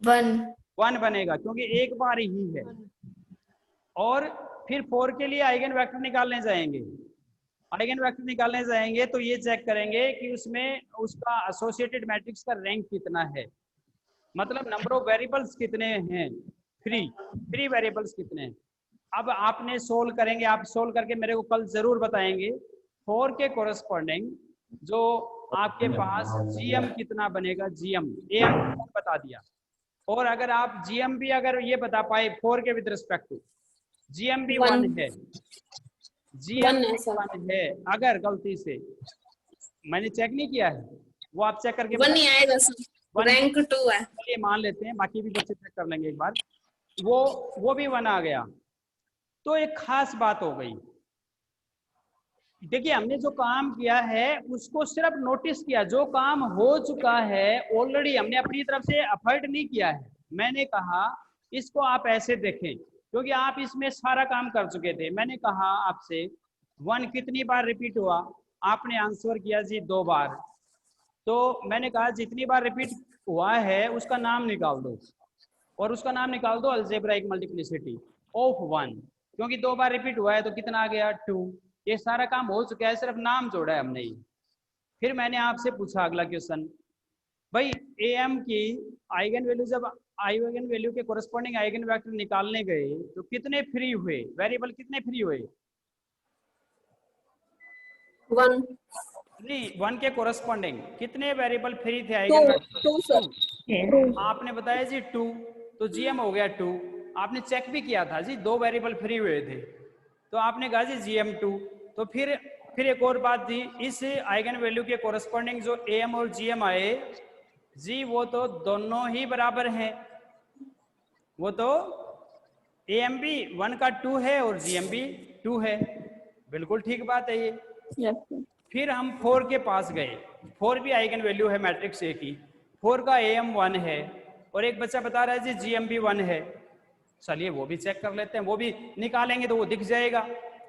1 बनेगा, क्योंकि एक बार ही है। और फिर 4 के लिए आइगन वेक्टर निकालने जाएंगे तो ये चेक करेंगे कि उसमें उसका एसोसिएटेड मैट्रिक्स का रैंक कितना है, मतलब नंबर ऑफ वेरिएबल्स कितने हैं, फ्री वेरिएबल्स कितने हैं। अब आपने सोल्व करेंगे, आप सोल्व करके मेरे को कल जरूर बताएंगे 4 के कोरस्पॉन्डिंग जो आपके पास gm कितना बनेगा। gm am बता दिया, और अगर आप gm भी अगर ये बता पाए 4 के विद रिस्पेक्ट टू, gm भी 1 है, gm भी 1 है। अगर गलती से मैंने चेक नहीं किया है, वो आप चेक करके 1 नहीं आएगा सर, रैंक 2 है। ये मान लेते हैं, बाकी भी बच्चे चेक कर लेंगे एक बार। वो भी 1 आ गया, तो एक खास बात हो गई। देखिए हमने जो काम किया है उसको सिर्फ नोटिस किया, जो काम हो चुका है ऑलरेडी हमने अपनी तरफ से एफर्ट नहीं किया है। मैंने कहा इसको आप ऐसे देखें, क्योंकि आप इसमें सारा काम कर चुके थे। मैंने कहा आपसे 1 कितनी बार रिपीट हुआ, आपने आंसर किया जी 2 बार। तो मैंने कहा जितनी बार रिपीट हुआ है उसका नाम निकाल दो, और उसका नाम निकाल दो अलजेब्राइक मल्टीप्लिसिटी ऑफ 1, क्योंकि 2 बार रिपीट हुआ है तो कितना आ गया 2। ये सारा काम हो चुका है, सिर्फ नाम जोड़ा है हमने ही। फिर मैंने आपसे पूछा अगला क्वेश्चन, भाई am की आइगन वैल्यू, जब आइगन वैल्यू के कोरस्पॉन्डिंग आइगन वेक्टर निकालने गए तो कितने फ्री हुए, वेरिएबल कितने फ्री हुए? 1 नहीं, 1 के कोरस्पॉन्डिंग कितने वेरिएबल फ्री थे आइगन वेक्टर? 2 सर। आपने बताया जी 2, तो gm हो गया 2। आपने चेक भी किया था जी 2 वेरिएबल फ्री हुए थे, तो आपने कहा जी gm 2। तो फिर एक और बात थी, इस आइगन वैल्यू के कोरस्पॉन्डिंग जो am और gm आए जी, वो तो दोनों ही बराबर हैं, वो तो am भी 1 का 2 है और gm भी 2 है। बिल्कुल ठीक बात है ये। फिर हम 4 के पास गए, 4 भी आइगन वैल्यू है मैट्रिक्स A की, 4 का am 1 है, और एक बच्चा बता रहा है जी gm भी 1 है। चलिए वो भी चेक कर लेते हैं, वो भी निकालेंगे तो वो दिख जाएगा,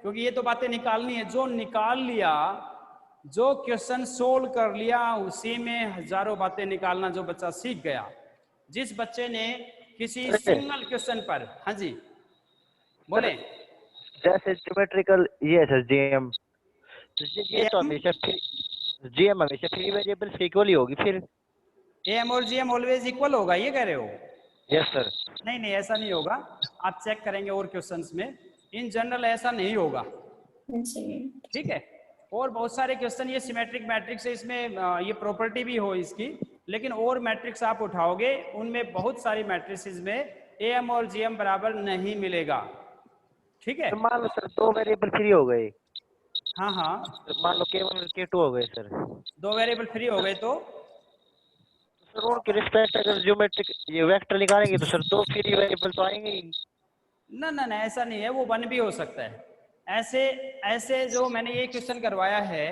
क्योंकि ये तो बातें निकालनी है। जो निकाल लिया जो क्वेश्चन सोल्व कर लिया उसी में हजारों बातें निकालना जो बच्चा सीख गया। जिस बच्चे ने किसी सिंगल क्वेश्चन पर, हाँ जी बोले, जैसे ज्योमेट्रिकल ये है सर जीएम, ये तो हमेशा जीएम हमेशा फ्री वेरिएबल से इक्वल ही होगी फिर। एम और जीएम ऑलवेज इक्वल होगा, ये कह रहे हो? Yes sir. नहीं नहीं, ऐसा नहीं होगा, आप चेक करेंगे और क्वेश्चंस में, इन जनरल ऐसा नहीं होगा, ठीक है। और बहुत सारे क्वेश्चन ये सिमेट्रिक मैट्रिक्स है, इसमें ये प्रॉपर्टी भी हो इसकी, लेकिन और मैट्रिक्स आप उठाओगे उनमें बहुत सारी मैट्रिसेस में एम और जीएम बराबर नहीं मिलेगा, ठीक है। तो मान लो सर 2 वेरिएबल फ्री हो गए। हाँ हाँ, तो मान लो K1 और K2 हो गए सर। 2 वेरिएबल फ्री हो गए तो सर उनके रिस्पेक्ट अगर ज्योमेट्रिक ये वेक्टर निकालेंगे तो सर 2 फ्री वेरिएबल तो आएंगे ही। ना ना ना, ऐसा नहीं है, वो 1 भी हो सकता है। ऐसे ऐसे जो मैंने ये क्वेश्चन करवाया है,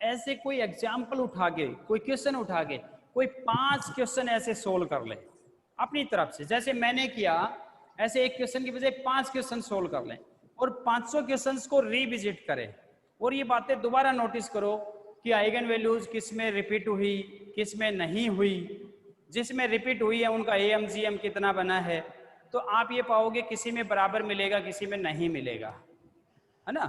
ऐसे कोई एग्जाम्पल उठा के, कोई क्वेश्चन उठा के, कोई 5 क्वेश्चन ऐसे सोल्व कर ले अपनी तरफ से, जैसे मैंने किया, ऐसे एक क्वेश्चन की बजाय 5 क्वेश्चन सोल्व कर लें और 500 क्वेश्चंस को रिविजिट करें और ये बातें दोबारा नोटिस करो कि आइगन वैल्यूज किस में रिपीट हुई, किस में नहीं हुई। जिसमें रिपीट हुई है उनका एम जीएम कितना बना है, तो आप ये पाओगे किसी में बराबर मिलेगा, किसी में नहीं मिलेगा, है ना।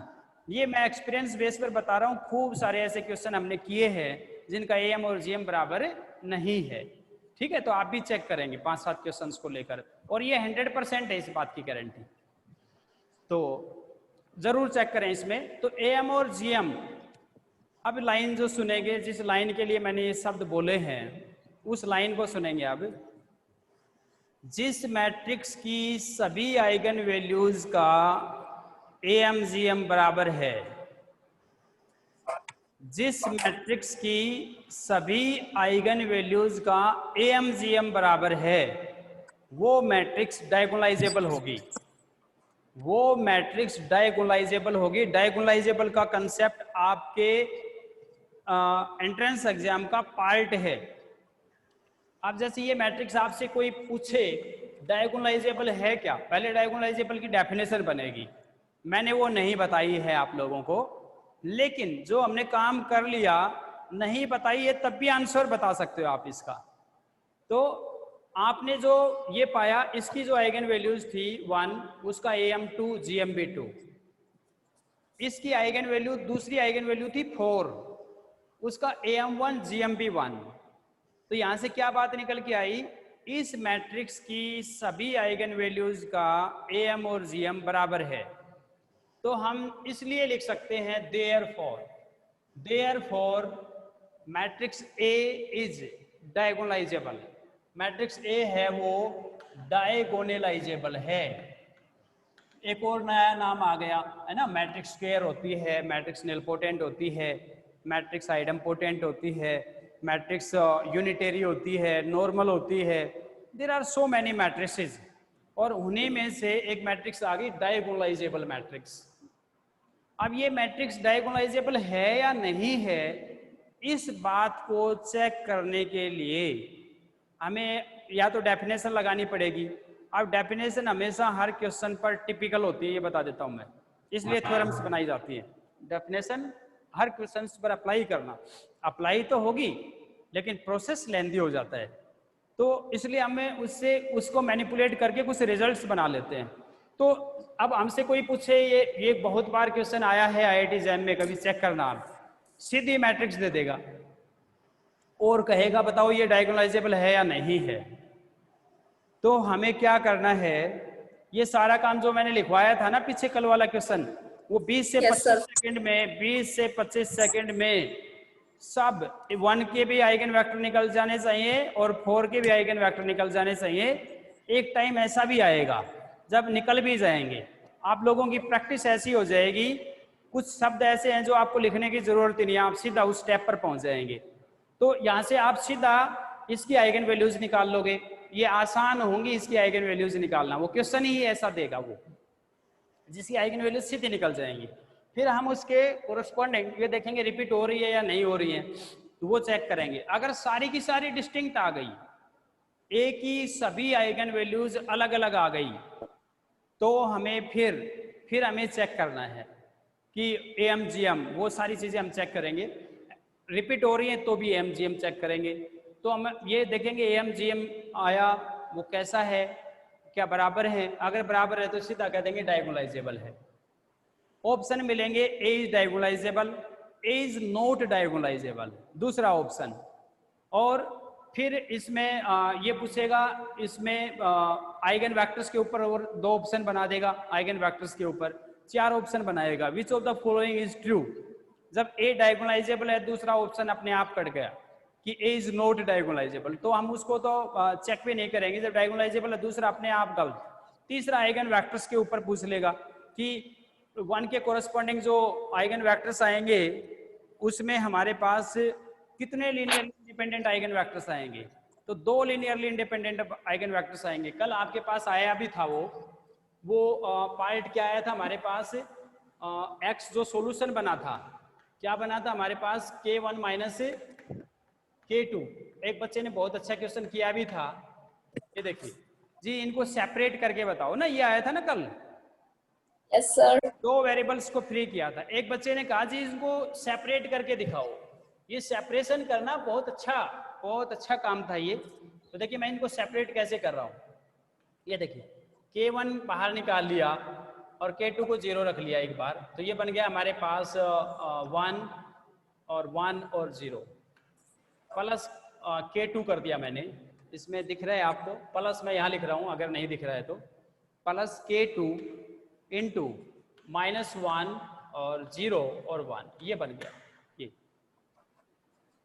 ये मैं एक्सपीरियंस बेस पर बता रहा हूँ, खूब सारे ऐसे क्वेश्चन हमने किए हैं जिनका एम और जीएम बराबर नहीं है, ठीक है। तो आप भी चेक करेंगे 5-7 क्वेश्चंस को लेकर, और ये 100% है इस बात की गारंटी, तो जरूर चेक करें इसमें। तो एम और जीएम, अब लाइन जो सुनेंगे, जिस लाइन के लिए मैंने ये शब्द बोले हैं उस लाइन को सुनेंगे। अब जिस मैट्रिक्स की सभी आइगन वैल्यूज का एम जीएम बराबर है, जिस मैट्रिक्स की सभी आइगन वैल्यूज का एम जीएम बराबर है, वो मैट्रिक्स डायगोनलाइजेबल होगी, वो मैट्रिक्स डायगोनलाइजेबल होगी। डायगोनलाइजेबल का कंसेप्ट आपके एंट्रेंस एग्जाम का पार्ट है। अब जैसे ये मैट्रिक्स आपसे कोई पूछे डायगोनलाइजेबल है क्या, पहले डायगोनलाइजेबल की डेफिनेशन बनेगी, मैंने वो नहीं बताई है आप लोगों को, लेकिन जो हमने काम कर लिया नहीं बताई है तब भी आंसर बता सकते हो आप इसका। तो आपने जो ये पाया, इसकी जो आइगन वैल्यूज थी 1, उसका AM2 GMB2, इसकी आइगन वैल्यू, दूसरी आइगन वैल्यू थी 4, उसका AM1 GMB1। तो यहां से क्या बात निकल के आई, इस मैट्रिक्स की सभी आइगन वैल्यूज का AM और GM बराबर है। तो हम इसलिए लिख सकते हैं therefore matrix A is diagonalisable, matrix A है वो डायगोनलाइजेबल है। एक और नया नाम आ गया है ना, मैट्रिक्स स्क्वायर होती है, मैट्रिक्स निलपोटेंट होती है, मैट्रिक्स आइडम्पोटेंट होती है, मैट्रिक्स यूनिटरी होती है, नॉर्मल होती है, there are so many matrices, और उन्हीं में से एक मैट्रिक्स आ गई डायगोनलाइजेबल मैट्रिक्स। अब ये मैट्रिक्स डायगोनलाइजेबल है या नहीं है, इस बात को चेक करने के लिए हमें या तो डेफिनेशन लगानी पड़ेगी। अब डेफिनेशन हमेशा हर क्वेश्चन पर टिपिकल होती है, ये बता देता हूं मैं, इसलिए थ्योरम्स बनाई जाती है। डेफिनेशन हर क्वेश्चन पर अप्लाई करना, अप्लाई तो होगी लेकिन प्रोसेस लेंदी हो जाता है, तो इसलिए हमें उससे उसको मैनिपुलेट करके कुछ रिजल्ट्स बना लेते हैं। तो अब हमसे कोई पूछे, ये बहुत बार क्वेश्चन आया है IIT जैम में, कभी चेक करना, आप सीधी मैट्रिक्स दे देगा और कहेगा बताओ ये डायगोनलाइजेबल है या नहीं है। तो हमें क्या करना है, ये सारा काम जो मैंने लिखवाया था ना पीछे कल वाला क्वेश्चन, वो 20 से 25 सेकंड में, 20 से 25 सेकंड में सब 1 के भी आइगन वेक्टर निकल जाने चाहिए और 4 के भी आइगन वेक्टर निकल जाने चाहिए। एक टाइम ऐसा भी आएगा जब निकल भी जाएंगे, आप लोगों की प्रैक्टिस ऐसी हो जाएगी, कुछ शब्द ऐसे हैं जो आपको लिखने की जरूरत ही नहीं है, आप सीधा उस स्टेप पर पहुंच जाएंगे। तो यहाँ से आप सीधा इसकी आइगन वैल्यूज निकाल लोगे, ये आसान होंगी इसकी आइगन वैल्यूज निकालना, वो क्वेश्चन ही ऐसा देगा वो, जिसकी आइगन वैल्यूज सीधे निकल जाएंगी। फिर हम उसके कोरस्पॉन्डिंग ये देखेंगे रिपीट हो रही है या नहीं हो रही है, तो वो चेक करेंगे। अगर सारी की सारी डिस्टिंक्ट आ गई, ए की सभी आइगन वैल्यूज अलग अलग आ गई, तो हमें फिर हमें चेक करना है कि AM GM, वो सारी चीजें हम चेक करेंगे। रिपीट हो रही है तो भी AMGM चेक करेंगे। तो हम ये देखेंगे AMGM आया वो कैसा है, क्या बराबर है, अगर बराबर है तो सीधा कह देंगे डायगोनलाइजेबल है। ऑप्शन मिलेंगे A is diagonalisable, A is not diagonalisable, दूसरा ऑप्शन। और फिर इसमें ये पूछेगा, इसमें आइगन वेक्टर्स के ऊपर और 2 ऑप्शन बना देगा, आइगन वेक्टर्स के ऊपर 4 ऑप्शन बनाएगा। Which of the following is true. जब A डायगोनलाइजेबल है, दूसरा ऑप्शन अपने आप कट गया कि A इज नॉट डायगोनलाइजेबल, तो हम उसको तो चेक भी नहीं करेंगे। जब डायगोनलाइजेबल है, दूसरा अपने आप गलत। तीसरा आइगन वेक्टर्स के ऊपर पूछ लेगा कि 1 के कोरस्पॉन्डिंग जो आइगन वेक्टर्स आएंगे उसमें हमारे पास कितने लीनियरली इंडिपेंडेंट आइगन वेक्टर्स आएंगे। तो 2 लीनियरली इंडिपेंडेंट आइगन वेक्टर्स आएंगे। कल आपके पास आया भी था वो पार्ट क्या आया था हमारे पास, एक्स जो सॉल्यूशन बना था, क्या बना था हमारे पास, K1 माइनस K2। एक बच्चे ने बहुत अच्छा क्वेश्चन किया भी था, ये देखिए जी, इनको सेपरेट करके बताओ ना, ये आया था ना कल। Yes, sir. 2 वेरिएबल्स को फ्री किया था। एक बच्चे ने कहा जी इनको सेपरेट करके दिखाओ। ये सेपरेशन करना बहुत अच्छा काम था ये। तो देखिए मैं इनको सेपरेट कैसे कर रहा हूँ, ये देखिए K1 बाहर निकाल लिया और K2 को 0 रख लिया एक बार, तो ये बन गया हमारे पास 1 और 0 प्लस K2 कर दिया मैंने। इसमें दिख रहा है आपको, प्लस मैं यहाँ लिख रहा हूँ, अगर नहीं दिख रहा है तो प्लस K2 इंटू -1 और 0 और 1, ये बन गया।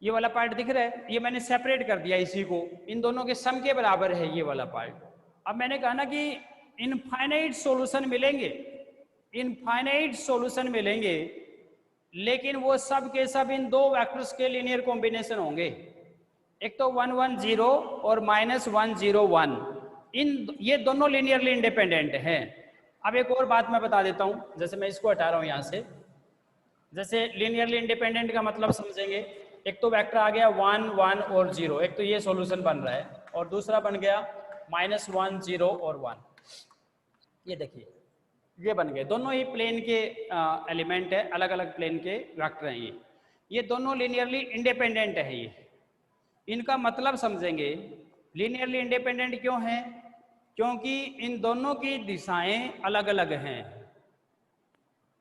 ये वाला पार्ट दिख रहा है, ये मैंने सेपरेट कर दिया इसी को, इन दोनों के सम के बराबर है ये वाला पार्ट। अब मैंने कहा ना कि इनफाइनाइट सॉल्यूशन मिलेंगे, इनफाइनाइट सॉल्यूशन मिलेंगे, लेकिन वो सब के सब इन 2 वेक्टर्स के लीनियर कॉम्बिनेशन होंगे। एक तो 1 1 0 और -1 0 1, ये दोनों लीनियरली इंडिपेंडेंट हैं। अब एक और बात मैं बता देता हूँ, जैसे मैं इसको हटा रहा हूँ यहाँ से, जैसे लीनियरली इंडिपेंडेंट का मतलब समझेंगे। एक तो वेक्टर आ गया 1 1 और 0, एक तो ये सॉल्यूशन बन रहा है, और दूसरा बन गया -1 0 और 1। ये देखिए ये बन गए, दोनों ही प्लेन के एलिमेंट है, अलग अलग प्लेन के वेक्टर हैं ये दोनों लीनियरली इंडिपेंडेंट है। ये इनका मतलब समझेंगे, लीनियरली इंडिपेंडेंट क्यों है, क्योंकि इन दोनों की दिशाएं अलग अलग हैं,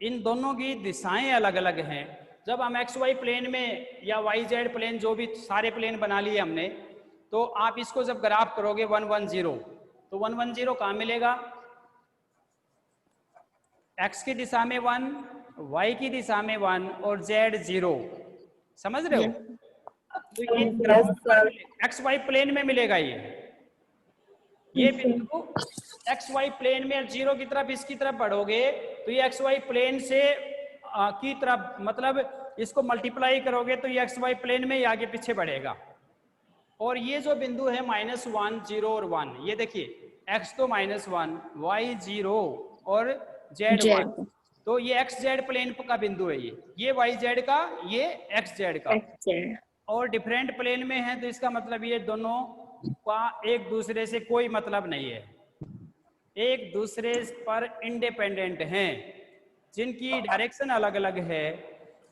इन दोनों की दिशाएं अलग अलग हैं। जब हम XY प्लेन में या YZ प्लेन, जो भी सारे प्लेन बना लिए हमने, तो आप इसको जब ग्राफ करोगे 1 1 0, तो 1 1 0 कहाँ मिलेगा, X की दिशा में 1, Y की दिशा में 1 और Z 0, समझ रहे हो। तो ये XY प्लेन में मिलेगा, ये बिंदु XY प्लेन में 0 की तरफ इसकी तरफ बढ़ोगे तो ये XY प्लेन से की तरफ, मतलब इसको मल्टीप्लाई करोगे तो ये XY प्लेन में आगे पीछे बढ़ेगा। और ये जो बिंदु है -1 0 और 1, ये देखिए X तो -1, Y 0 और Z 1, तो ये XZ प्लेन का बिंदु है ये YZ का, ये XZ का, और डिफरेंट प्लेन में है, तो इसका मतलब ये दोनों का एक दूसरे से कोई मतलब नहीं है, एक दूसरे पर इंडिपेंडेंट हैं, जिनकी डायरेक्शन अलग अलग है।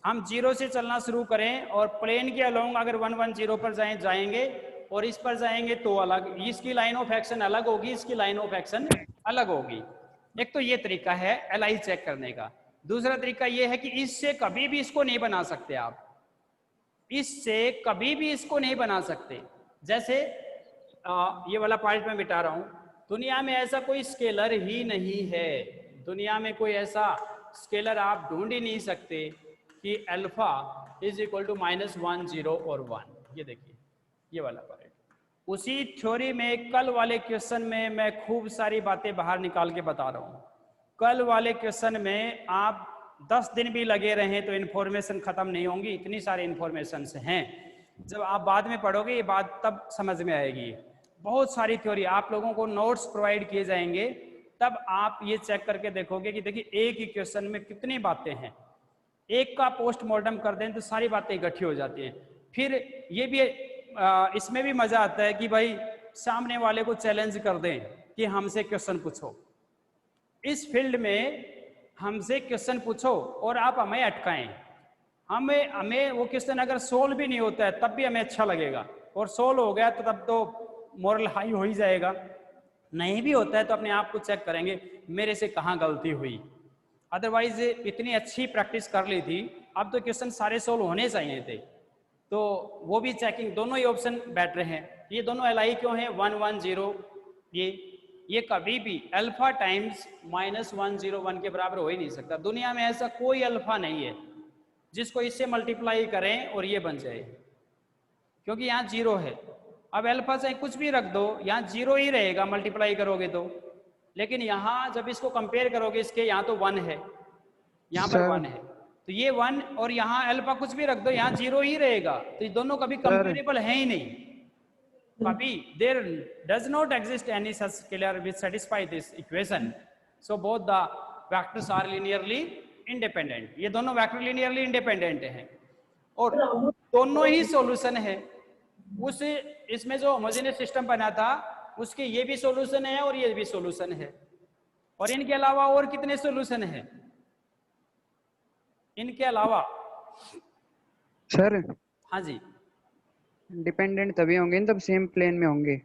हम 0 से चलना शुरू करें और प्लेन के अलोंग अगर 1 1 0 पर जाएंगे और इस पर जाएंगे तो अलग, इसकी लाइन ऑफ एक्शन अलग होगी, इसकी लाइन ऑफ एक्शन अलग होगी। एक तो ये तरीका है LI चेक करने का। दूसरा तरीका ये है कि इससे कभी भी इसको नहीं बना सकते आप, इससे कभी भी इसको नहीं बना सकते। जैसे ये वाला पार्ट मैं मिटा रहा हूं, दुनिया में ऐसा कोई स्केलर ही नहीं है, दुनिया में कोई ऐसा स्केलर आप ढूंढ ही नहीं सकते कि अल्फा इज इक्वल टू -1 0 और 1। ये देखिए ये वाला पार्ट, उसी थ्योरी में कल वाले क्वेश्चन में मैं खूब सारी बातें बाहर निकाल के बता रहा हूँ। कल वाले क्वेश्चन में आप 10 दिन भी लगे रहें तो इन्फॉर्मेशन खत्म नहीं होंगी, इतनी सारी इन्फॉर्मेशन हैं। जब आप बाद में पढ़ोगे ये बात तब समझ में आएगी। बहुत सारी थ्योरी, आप लोगों को नोट्स प्रोवाइड किए जाएंगे, तब आप ये चेक करके देखोगे कि देखिए एक ही क्वेश्चन में कितनी बातें हैं। एक का पोस्टमार्टम कर दें तो सारी बातें इकट्ठी हो जाती हैं। फिर ये भी इसमें भी मजा आता है कि भाई सामने वाले को चैलेंज कर दें कि हमसे क्वेश्चन पूछो, इस फील्ड में हमसे क्वेश्चन पूछो और आप हमें अटकाएं। हमें वो क्वेश्चन अगर सोल्व भी नहीं होता है तब भी हमें अच्छा लगेगा, और सोल्व हो गया तो तब तो मोरल हाई हो ही जाएगा। नहीं भी होता है तो अपने आप को चेक करेंगे मेरे से कहाँ गलती हुई। अदरवाइज इतनी अच्छी प्रैक्टिस कर ली थी, अब तो क्वेश्चन सारे सोल्व होने चाहिए थे, तो वो भी चेकिंग, दोनों ही ऑप्शन बेटर हैं। ये दोनों LI क्यों है 1 1 0, ये कभी भी अल्फा टाइम्स -101 के बराबर हो ही नहीं सकता। दुनिया में ऐसा कोई अल्फा नहीं है जिसको इससे मल्टीप्लाई करें और ये बन जाए, क्योंकि यहाँ 0 है। अब अल्फा से कुछ भी रख दो, यहाँ 0 ही रहेगा मल्टीप्लाई करोगे तो, लेकिन यहाँ जब इसको कंपेयर करोगे इसके, यहाँ तो 1 है, यहाँ पर 1 है, तो ये 1 और यहाँ अल्फा कुछ भी रख दो, यहाँ 0 ही रहेगा। तो ये दोनों कभी कंपेरेबल है ही नहीं, कभी there does not exist any such scalar which satisfy this equation. So both the vectors are linearly independent. ये दोनों वेक्टर लीनियरली इंडिपेंडेंट हैं और दोनों ही सॉल्यूशन है। उस इसमें जो होमोजेनियस सिस्टम बना था उसके ये भी सॉल्यूशन है और ये भी सॉल्यूशन है, और इनके अलावा और कितने सॉल्यूशन है इनके अलावा? सर हाँ जी, डिपेंडेंट तभी होंगे तब सेम प्लेन में होंगे।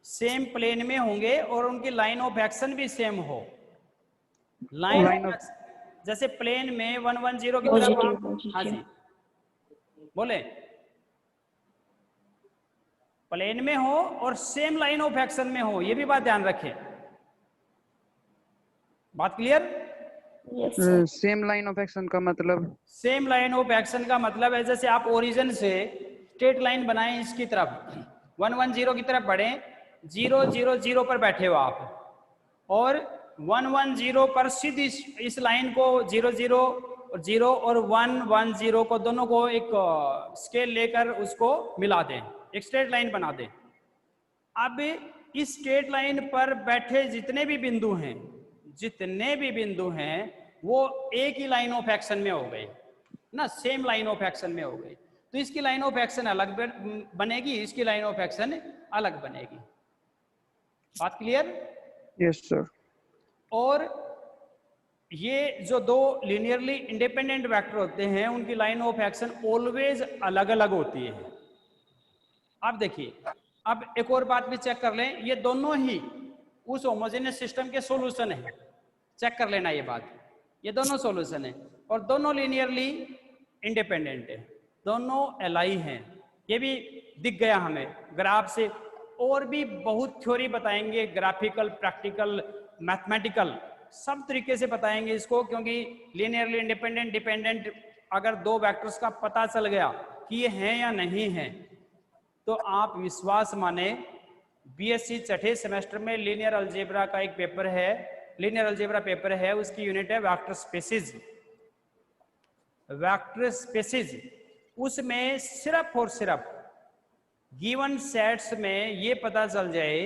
सेम प्लेन में होंगे और उनकी लाइन ऑफ एक्शन भी सेम हो। लाइन ऑफ जैसे प्लेन में 1 1 0 की तरफ, हाँ जी बोले, प्लेन में हो और सेम लाइन ऑफ एक्शन में हो, ये भी बात ध्यान रखें। बात clear? Same line of action का मतलब, सेम लाइन ऑफ एक्शन का मतलब है जैसे आप ओरिजिन से स्ट्रेट लाइन बनाएं इसकी तरफ, 1 1 0 की तरफ बढ़े, 0 0 0 पर बैठे हो आप, और 1 1 0 पर सीधी इस लाइन को 0 0 0 और 1 1 0 को दोनों को एक स्केल लेकर उसको मिला दें, एक स्ट्रेट लाइन बना दें। अब इस स्ट्रेट लाइन पर बैठे जितने भी बिंदु हैं वो एक ही लाइन ऑफ एक्शन में हो गए ना, सेम लाइन ऑफ एक्शन में हो गए। तो इसकी लाइन ऑफ एक्शन अलग बनेगी, इसकी लाइन ऑफ एक्शन अलग बनेगी। बात क्लियर? Yes sir. और ये जो दो लीनियरली इंडिपेंडेंट वेक्टर होते हैं उनकी लाइन ऑफ एक्शन ऑलवेज अलग अलग होती है। अब देखिए, अब एक और बात भी चेक कर लें, ये दोनों ही उस होमोजेनियस सिस्टम के सॉल्यूशन है। चेक कर लेना ये बात, ये दोनों सॉल्यूशन है और दोनों लीनियरली इंडिपेंडेंट है, दोनों LI हैं। ये भी दिख गया हमें ग्राफ से, और भी बहुत थ्योरी बताएंगे, ग्राफिकल, प्रैक्टिकल, मैथमेटिकल, सब तरीके से बताएंगे इसको, क्योंकि लीनियरली इंडिपेंडेंट डिपेंडेंट अगर दो वेक्टर्स का पता चल गया कि ये हैं या नहीं हैं, तो आप विश्वास माने BSc छठे सेमेस्टर में लीनियर अलजेब्रा का एक पेपर है, लीनियर अलजेब्रा पेपर है, उसकी यूनिट है वेक्टर स्पेसिस। वेक्टर स्पेसिस उसमें सिर्फ और सिर्फ गिवन सेट्स में ये पता चल जाए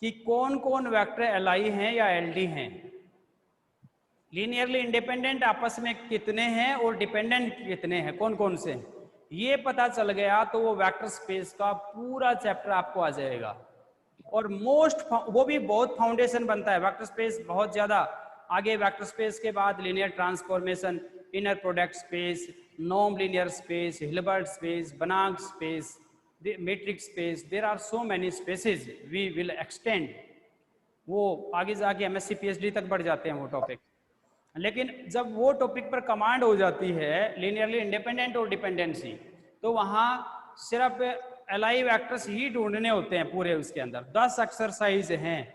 कि कौन कौन वेक्टर LI हैं या LD हैं, लीनियरली इंडिपेंडेंट आपस में कितने हैं और डिपेंडेंट कितने हैं, कौन कौन से, ये पता चल गया तो वो वेक्टर स्पेस का पूरा चैप्टर आपको आ जाएगा। और वो भी बहुत फाउंडेशन बनता है वेक्टर स्पेस, बहुत ज्यादा आगे। वेक्टर स्पेस के बाद linear transformation, inner product space, non linear space, Hilbert space, Banach space, matrix space, there are so many spaces we will extend. वो आगे जाके MSc PhD तक बढ़ जाते हैं वो टॉपिक। लेकिन जब वो टॉपिक पर कमांड हो जाती है लीनियरली इंडिपेंडेंट और डिपेंडेंसी, तो वहाँ सिर्फ LI वेक्टर्स ही ढूंढने होते हैं पूरे, उसके अंदर 10 एक्सरसाइज हैं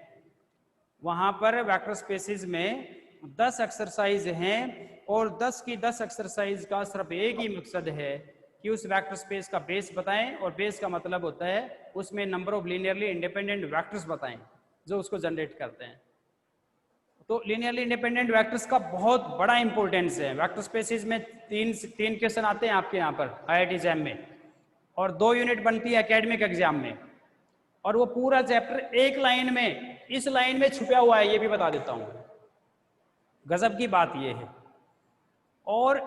वहाँ पर वेक्टर स्पेसिस में, 10 एक्सरसाइज हैं और 10 की 10 एक्सरसाइज का सिर्फ एक ही मकसद है कि उस वेक्टर स्पेस का बेस बताएं, और बेस का मतलब होता है उसमें number of linearly independent vectors बताएं जो उसको जनरेट करते हैं। तो लीनियरली इंडिपेंडेंट वेक्टर्स का बहुत बड़ा इंपॉर्टेंस है। वेक्टर स्पेसिस में तीन क्वेश्चन आते हैं आपके यहाँ पर IIT एग्जाम में, और 2 यूनिट बनती है एकेडमिक एग्जाम में, और वो पूरा चैप्टर एक लाइन में, इस लाइन में छुपा हुआ है, ये भी बता देता हूँ। गजब की बात ये है। और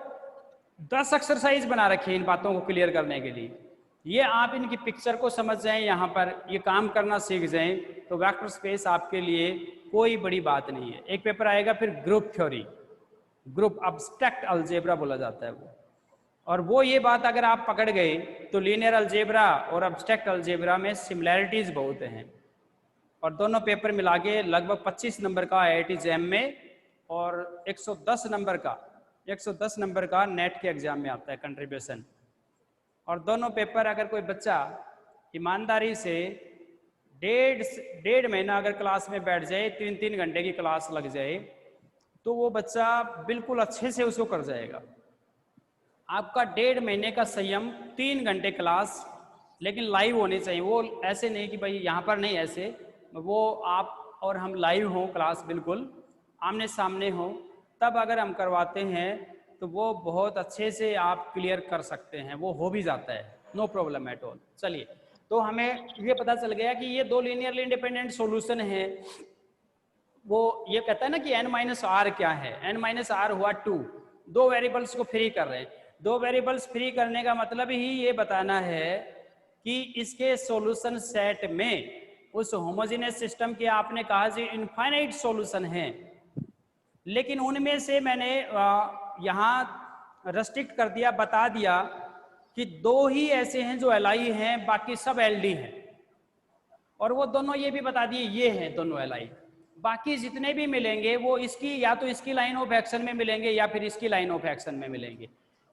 10 एक्सरसाइज बना रखी है इन बातों को क्लियर करने के लिए। ये आप इनकी पिक्चर को समझ जाएं, यहाँ पर ये काम करना सीख जाएं, तो वेक्टर स्पेस आपके लिए कोई बड़ी बात नहीं है। एक पेपर आएगा फिर group theory, group abstract algebra बोला जाता है वो, और वो ये बात अगर आप पकड़ गए तो लीनियर अलजेब्रा और एब्स्ट्रैक्ट अलजेब्रा में सिमिलैरिटीज बहुत हैं, और दोनों पेपर मिला के लगभग 25 नंबर का IIT जैम में और 110 नंबर का नेट के एग्जाम में आता है कंट्रीब्यूशन। और दोनों पेपर अगर कोई बच्चा ईमानदारी से डेढ़ महीना अगर क्लास में बैठ जाए, 3-3 घंटे की क्लास लग जाए, तो वो बच्चा बिल्कुल अच्छे से उसको कर जाएगा। आपका 1.5 महीने का संयम, 3 घंटे क्लास, लेकिन लाइव होनी चाहिए। वो ऐसे नहीं कि भाई यहाँ पर नहीं, ऐसे वो आप और हम लाइव हों, क्लास बिल्कुल आमने सामने हो, तब अगर हम करवाते हैं तो वो बहुत अच्छे से आप क्लियर कर सकते हैं, वो हो भी जाता है, नो प्रॉब्लम एट ऑल। चलिए, तो हमें ये पता चल गया कि ये 2 लीनियरली इंडिपेंडेंट सॉल्यूशन है। वो ये कहता है ना कि n-r क्या है, n-r हुआ 2 वेरिएबल्स को फ्री कर रहे हैं। 2 वेरिएबल्स फ्री करने का मतलब ही ये बताना है कि इसके सॉल्यूशन सेट में उस होमोजेनियस सिस्टम के आपने कहा जी इनफाइनाइट सॉल्यूशन हैं, लेकिन उनमें से मैंने यहाँ रेस्ट्रिक्ट कर दिया, बता दिया कि 2 ही ऐसे हैं जो Li हैं, बाकी सब Ld हैं। और वो दोनों ये भी बता दिए ये हैं दोनों Li, बाकी जितने भी मिलेंगे वो इसकी या तो इसकी लाइन ऑफ एक्शन में मिलेंगे या फिर इसकी लाइन ऑफ एक्शन में मिलेंगे,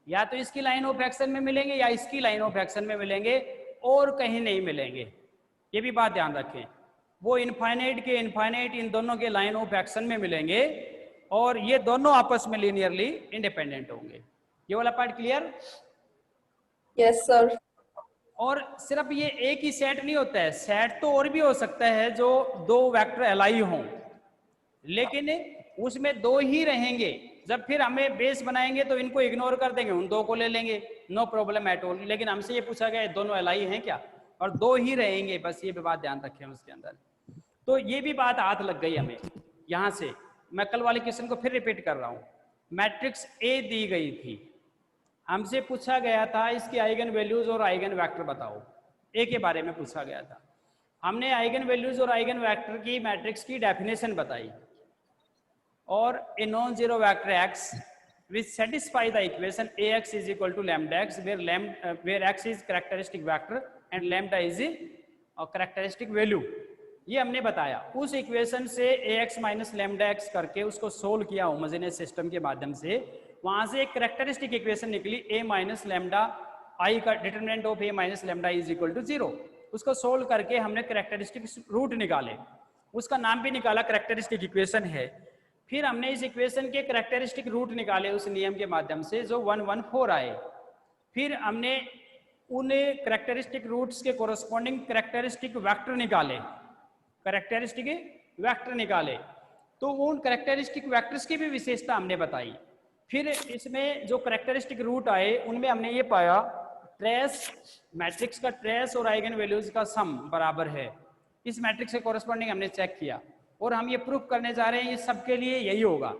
या तो इसकी लाइन ऑफ एक्शन में मिलेंगे या इसकी लाइन ऑफ एक्शन में मिलेंगे, और कहीं नहीं मिलेंगे। ये भी बात ध्यान रखें, वो इनफाइनाइट के इनफाइनाइट इन दोनों के लाइन ऑफ एक्शन में मिलेंगे और ये दोनों आपस में लीनियरली इंडिपेंडेंट होंगे। ये वाला पार्ट क्लियर? Yes sir. और सिर्फ ये एक ही सेट नहीं होता है, सेट तो और भी हो सकता है जो 2 वेक्टर Li हों, लेकिन उसमें 2 ही रहेंगे। जब फिर हमें बेस बनाएंगे तो इनको इग्नोर कर देंगे, उन 2 को ले लेंगे, नो प्रॉब्लम एट ऑल। लेकिन हमसे ये पूछा गया दोनों Li हैं क्या, और 2 ही रहेंगे, बस ये भी बात ध्यान रखें उसके अंदर। तो ये भी बात हाथ लग गई हमें यहाँ से। मैं कल वाले क्वेश्चन को फिर रिपीट कर रहा हूँ। मैट्रिक्स A दी गई थी, हमसे पूछा गया था इसके आइगन वैल्यूज और आइगन वेक्टर बताओ, A के बारे में पूछा गया था। हमने आइगन वैल्यूज और आइगन वेक्टर की मैट्रिक्स की डेफिनेशन बताई, और a non zero vector x which satisfy the equation ax is equal to lambda x where x is characteristic vector and lambda is a characteristic value, ये हमने बताया। उस equation से ax minus lambda x करके उसको solve किया homogeneous system के माध्यम से, वहां से एक कैरेक्टरिस्टिक इक्वेशन निकली a माइनस लैम्डा आई का डिटरमिनेंट ऑफ a माइनस लैम्डा इज इक्वल टू 0। उसको सोल्व करके हमने कैरेक्टरिस्टिक रूट निकाले, उसका नाम भी निकाला, कैरेक्टरिस्टिक इक्वेशन है। फिर हमने इस इक्वेशन के कैरेक्टरिस्टिक रूट निकाले उस नियम के माध्यम से जो 114 आए। फिर हमने उन कैरेक्टरिस्टिक रूट्स के कोरस्पॉन्डिंग कैरेक्टरिस्टिक वेक्टर निकाले, तो उन कैरेक्टरिस्टिक वेक्टर्स की भी विशेषता हमने बताई। फिर इसमें जो कैरेक्टरिस्टिक रूट आए उनमें हमने ये पाया ट्रेस, मैट्रिक्स का ट्रेस और आइगन वैल्यूज का सम बराबर है। इस मैट्रिक्स के कोरस्पॉन्डिंग हमने चेक किया, और हम ये प्रूफ करने जा रहे हैं ये सबके लिए यही होगा।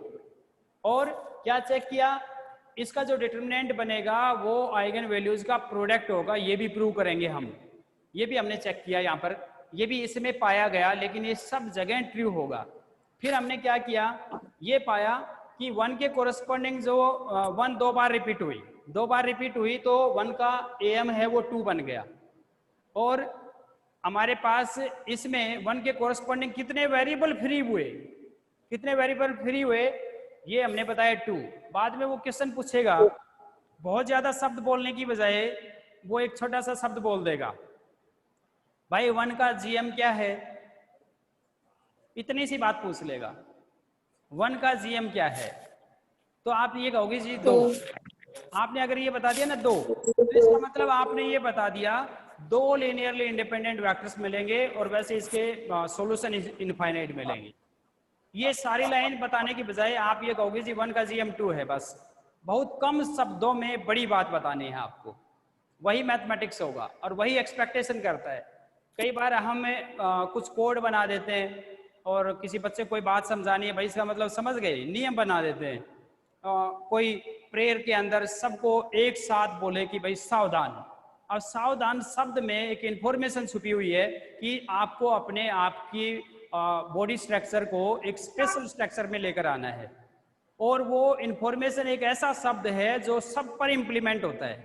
और क्या चेक किया, इसका जो डिटरमिनेंट बनेगा वो आइगन वैल्यूज का प्रोडक्ट होगा, ये भी प्रूव करेंगे हम। ये भी हमने चेक किया यहाँ पर, ये भी इसमें पाया गया, लेकिन ये सब जगह ट्रू होगा। फिर हमने क्या किया, ये पाया कि 1 के कोरस्पॉन्डिंग जो 1 2 बार रिपीट हुई तो 1 का AM है वो 2 बन गया। और हमारे पास इसमें 1 के कोरस्पॉन्डिंग कितने वेरिएबल फ्री हुए, ये हमने बताया 2। बाद में वो क्वेश्चन पूछेगा, बहुत ज्यादा शब्द बोलने की बजाय वो एक छोटा सा शब्द बोल देगा, भाई 1 का GM क्या है, इतनी सी बात पूछ लेगा, 1 का GM क्या है। तो आप ये कहोगे जी 2। आपने अगर ये बता दिया ना 2, तो इसका मतलब आपने ये बता दिया 2 लीनियरली इंडिपेंडेंट वेक्टर्स मिलेंगे और वैसे इसके सॉल्यूशन इनफाइनाइट मिलेंगे। ये सारी लाइन बताने की बजाय आप ये कहोगे जी 1 का GM 2 है। बस बहुत कम शब्दों में बड़ी बात बतानी है आपको, वही मैथमेटिक्स होगा और वही एक्सपेक्टेशन करता है। कई बार हम कुछ कोड बना देते हैं और किसी बच्चे को कोई बात समझानी है, भाई इसका मतलब समझ गए, नियम बना देते हैं। कोई प्रेयर के अंदर सबको एक साथ बोले कि भाई सावधान। अब सावधान शब्द में एक इंफॉर्मेशन छुपी हुई है कि आपको अपने आप की बॉडी स्ट्रक्चर को एक स्पेशल स्ट्रक्चर में लेकर आना है। और वो इंफॉर्मेशन एक ऐसा शब्द है जो सब पर इम्प्लीमेंट होता है,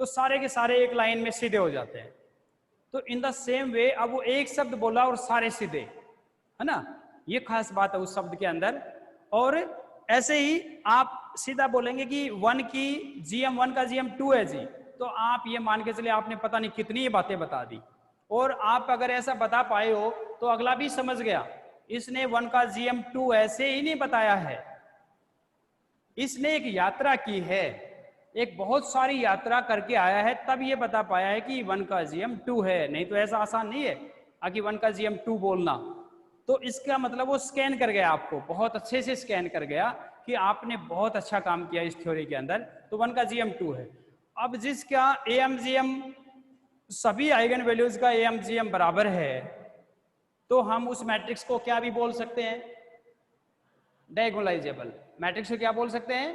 तो सारे के सारे एक लाइन में सीधे हो जाते हैं। तो इन द सेम वे अब वो एक शब्द बोला और सारे सीधे, है ना, ये खास बात है उस शब्द के अंदर। और ऐसे ही आप सीधा बोलेंगे कि 1 की GM 1 का GM 2 है जी, तो आप ये मान के चलिए आपने पता नहीं कितनी बातें बता दी। और आप अगर ऐसा बता पाए हो तो अगला भी समझ गया इसने 1 का GM 2 ऐसे ही नहीं बताया है, इसने एक यात्रा की है, एक बहुत सारी यात्रा करके आया है, तब ये बता पाया है कि 1 का GM 2 है। नहीं तो ऐसा आसान नहीं है कि 1 का GM 2 बोलना। तो इसका मतलब वो स्कैन कर गया, आपको बहुत अच्छे से स्कैन कर गया कि आपने बहुत अच्छा काम किया इस थ्योरी के अंदर, तो 1 का GM 2 है। अब जिसका AMGM सभी आइगन वैल्यूज का AMGM बराबर है, तो हम उस मैट्रिक्स को क्या भी बोल सकते हैं, डायगोनलाइजेबल। मैट्रिक्स को क्या बोल सकते हैं,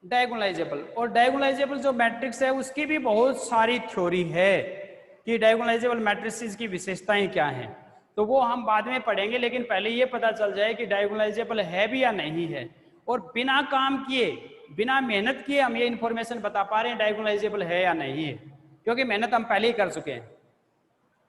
डायगोनलाइजेबल। और डायगोनलाइजेबल जो मैट्रिक्स है उसकी भी बहुत सारी थ्योरी है कि डायगोनलाइजेबल मैट्रिसेस की विशेषताएं क्या हैं, तो वो हम बाद में पढ़ेंगे। लेकिन पहले ये पता चल जाए कि डायगोनलाइजेबल है भी या नहीं है। और बिना काम किए, बिना मेहनत किए हम ये इंफॉर्मेशन बता पा रहे हैं डायगोनलाइजेबल है या नहीं है, क्योंकि मेहनत हम पहले ही कर चुके हैं।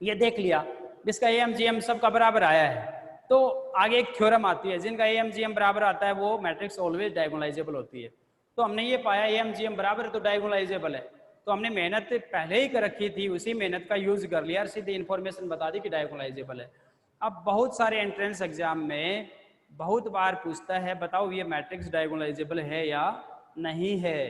ये देख लिया जिसका AMGM सबका बराबर आया है, तो आगे एक थ्योरम आती है, जिनका AMGM बराबर आता है वो मैट्रिक्स ऑलवेज डायगोनलाइजेबल होती है। तो हमने ये पाया AMGM बराबर है तो डायगोनलाइजेबल है, तो हमने मेहनत पहले ही कर रखी थी, उसी मेहनत का यूज कर लिया और सीधी इन्फॉर्मेशन बता दी कि डायगोनलाइजेबल है। अब बहुत सारे एंट्रेंस एग्जाम में बहुत बार पूछता है बताओ ये मैट्रिक्स डायगोनलाइजेबल है या नहीं है,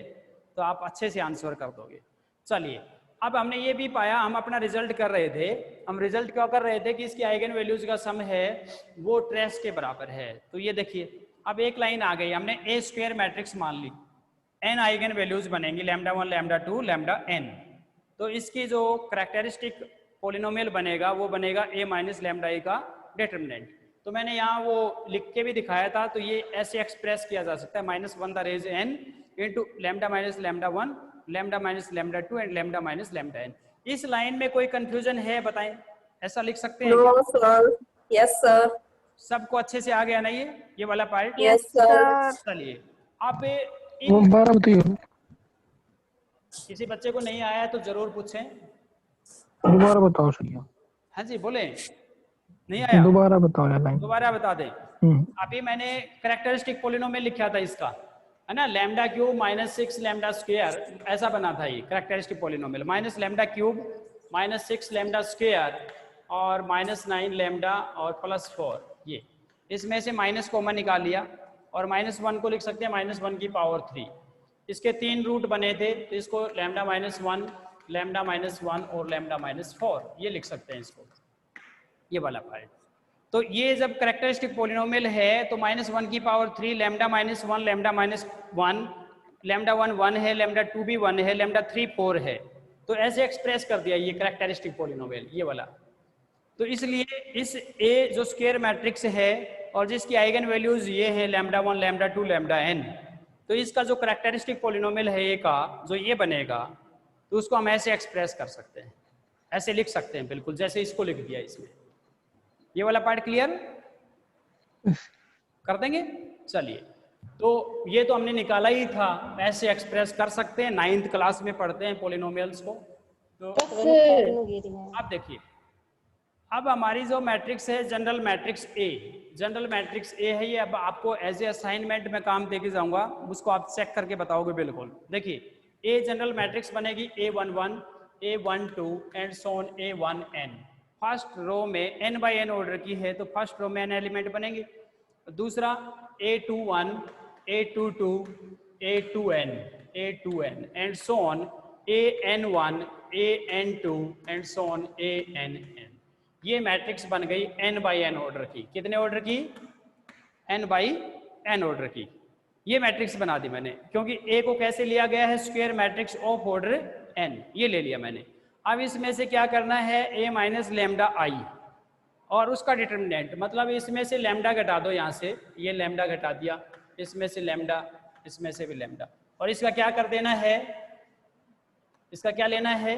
तो आप अच्छे से आंसर कर दोगे। चलिए, अब हमने ये भी पाया, हम अपना रिजल्ट कर रहे थे, हम रिजल्ट क्या कर रहे थे कि इसकी आइगन वैल्यूज का सम है वो ट्रेस के बराबर है। तो ये देखिए अब एक लाइन आ गई, हमने A स्क्वायर मैट्रिक्स मान ली, n आइगन वैल्यूज बनेंगी लैम्डा 1 लैम्डा 2 लैम्डा n। तो इसकी जो करैक्टरिस्टिक पोलिनोमियल बनेगा वो बनेगा A माइनस लैम्डा ए का डिटरमिनेंट। तो मैंने यहाँ वो लिख के भी दिखाया था, तो ये ऐसे एक्सप्रेस किया जा सकता है -1 the raise n into lambda minus lambda 1 lambda minus lambda 2 and lambda minus lambda n। इस लाइन में कोई कंफ्यूजन है बताएं, ऐसा लिख सकते हैं No, sir. Yes, sir. सबको अच्छे से आ गया ना ये वाला पार्ट? Yes, sir. चलिए, आप वो 12 बताइए, किसी बच्चे को नहीं आया तो जरूर पूछें। दोबारा बताओ सर। हाँ जी बोले, नहीं आया दोबारा बताओ यार लाइन। दोबारा बता दें। अभी मैंने कैरेक्टरिस्टिक पोलिनोमियल लिखा था इसका, है ना, लैम्डा क्यूब -6 लैम्डा स्क्वायर, ऐसा बना था ये characteristic polynomial, minus lambda cube -6 lambda square और -9 लैम्डा और +4। ये इसमें से माइनस कॉमन निकाल लिया और -1 को लिख सकते हैं -1 की पावर 3। इसके 3 रूट बने थे, तो इसको लैम्डा -1 लैम्डा -1 और लैम्डा -4 ये लिख सकते हैं इसको, ये वाला पार्ट। तो ये जब कैरेक्टरिस्टिक पोलिनोमियल है तो -1 की पावर 3 लैम्डा -1 लैम्डा -1 लैम्डा 1 1 है, लैम्डा 2 भी 1 है, लैम्डा 3 4 है। तो ऐसे एक्सप्रेस कर दिया ये कैरेक्टरिस्टिक पोलिनोमियल ये वाला। तो इसलिए इस A जो स्क्वायर मैट्रिक्स है और जिसकी आइगन वैल्यूज ये है लैम्डा 1 लैम्डा 2 लैम्डा n, तो इसका जो कैरेक्टरिस्टिक पोलिनोमियल है A का जो ये बनेगा, तो उसको हम ऐसे एक्सप्रेस कर सकते हैं, ऐसे लिख सकते हैं बिल्कुल जैसे इसको लिख दिया इसमें। ये वाला पार्ट क्लियर कर देंगे? चलिए, तो ये तो हमने निकाला ही था, ऐसे एक्सप्रेस कर सकते हैं, 9th क्लास में पढ़ते हैं पोलिनोमियल्स को। तो अब देखिए, अब हमारी जो मैट्रिक्स है general matrix A, general matrix A है ये। अब आपको एज ए असाइनमेंट में काम देके जाऊंगा, उसको आप चेक करके बताओगे बिल्कुल। देखिए A जनरल मैट्रिक्स बनेगी A11 A12 and so on A1n। First row में n बाई n ऑर्डर की है तो फर्स्ट रो में n एलिमेंट बनेंगे। दूसरा A21 A22 A2n A2n and so on AN1 AN2 and so on ANn। ये matrix बन गई n बाई n ऑर्डर की। कितने ऑर्डर की? n बाई n ऑर्डर की। ये मैट्रिक्स बना दी मैंने, क्योंकि A को कैसे लिया गया है, square matrix of order n, ये ले लिया मैंने। अब इसमें से क्या करना है, A माइनस लैम्डा आई और उसका डिटरमिनेंट, मतलब इसमें से लैम्डा घटा दो, यहाँ से ये लैम्डा घटा दिया, इसमें से लैम्डा, इसमें से भी लैम्डा, और इसका क्या कर देना है, इसका क्या लेना है,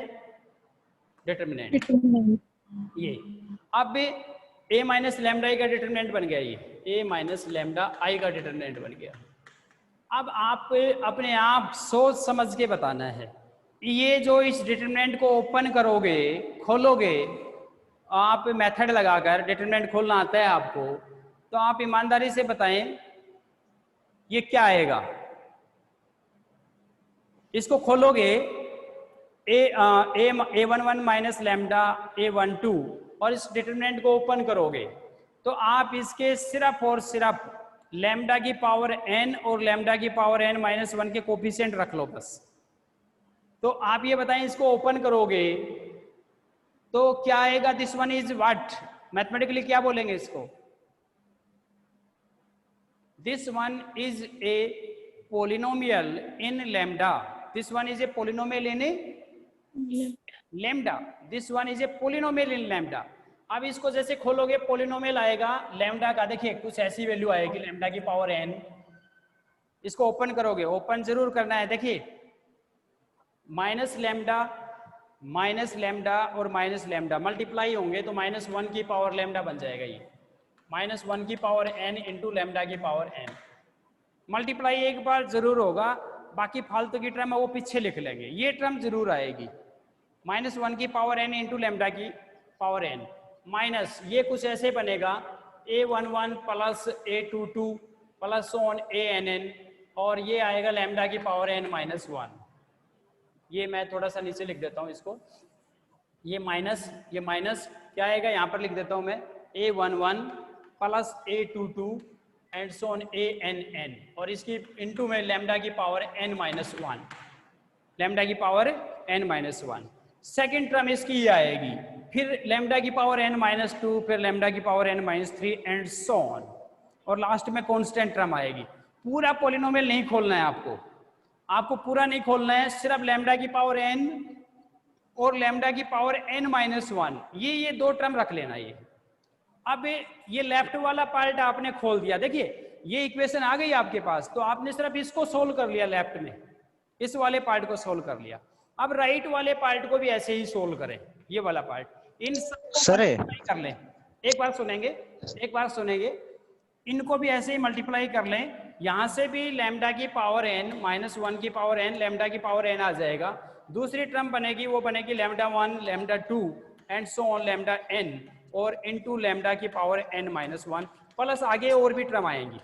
डिटरमिनेंट। ये अब A माइनस लैम्डा आई का डिटरमिनेंट बन गया, ये A माइनस लैम्डा आई का डिटरमिनेंट बन गया। अब आप अपने आप सोच समझ के बताना है। ये जो इस डिटरमिनेंट को ओपन करोगे, खोलोगे, आप मेथड लगाकर डिटरमिनेंट खोलना आता है आपको, तो आप ईमानदारी से बताएं ये क्या आएगा। इसको खोलोगे a11 माइनस लैम्डा a12 और इस डिटरमिनेंट को ओपन करोगे तो आप इसके सिर्फ और सिर्फ लैम्डा की पावर n और लैम्डा की पावर n माइनस 1 के कोफिशिएंट रख लो बस। तो आप ये बताएं इसको ओपन करोगे तो क्या आएगा? This one is what? Mathematically क्या बोलेंगे इसको? This one is a polynomial in lambda. This one is a polynomial in a lambda. This one is a polynomial in lambda. अब इसको जैसे खोलोगे पोलिनोमियल आएगा लैम्डा का, देखिए कुछ ऐसी वैल्यू आएगी लैम्डा की पावर n। इसको ओपन करोगे, ओपन जरूर करना है, देखिए माइनस लैम्डा और माइनस लैम्डा मल्टीप्लाई होंगे तो -1 की पावर लैम्डा बन जाएगा। ये -1 की पावर n इंटू लैम्डा की पावर n। मल्टीप्लाई एक बार जरूर होगा, बाकी फालतू की टर्म है वो पीछे लिख लेंगे। ये टर्म जरूर आएगी -1 की पावर n इंटू लैम्डा की पावर n माइनस ये कुछ ऐसे बनेगा a11 plus a22 plus on ann और ये आएगा लैम्डा की पावर n माइनस 1। ये मैं थोड़ा सा नीचे लिख देता हूँ इसको, ये माइनस क्या आएगा यहाँ पर लिख देता हूँ मैं a11 plus a22 and so on ann और इसकी इनटू में लैम्डा की पावर n माइनस 1, लैम्डा की power n minus 1। Second term इसकी ये आएगी, फिर लैम्डा की पावर n माइनस 2, फिर लैम्डा की power n minus 3 and so on और लास्ट में कांस्टेंट टर्म आएगी। पूरा पॉलिनोमियल नहीं खोलना है आपको पूरा नहीं खोलना है, सिर्फ लैम्डा की पावर n और लैम्डा की पावर n माइनस 1 ये दो टर्म रख लेना। ये अब ये लेफ्ट वाला पार्ट आपने खोल दिया, देखिए ये इक्वेशन आ गई आपके पास, तो आपने सिर्फ इसको सोल्व कर लिया, लेफ्ट में इस वाले पार्ट को सोल्व कर लिया। अब राइट वाले पार्ट को भी ऐसे ही सोल्व करें, ये वाला पार्ट इन सब कर लें। एक बार सुनेंगे, इनको भी ऐसे ही मल्टीप्लाई कर लें। यहां से भी लैम्डा की पावर n माइनस 1 की पावर n लैम्डा की पावर n आ जाएगा। दूसरी टर्म बनेगी वो बनेगी lambda 1 lambda 2 and so on lambda n और इनटू लैम्डा की पावर n माइनस 1 प्लस आगे और भी टर्म आएंगी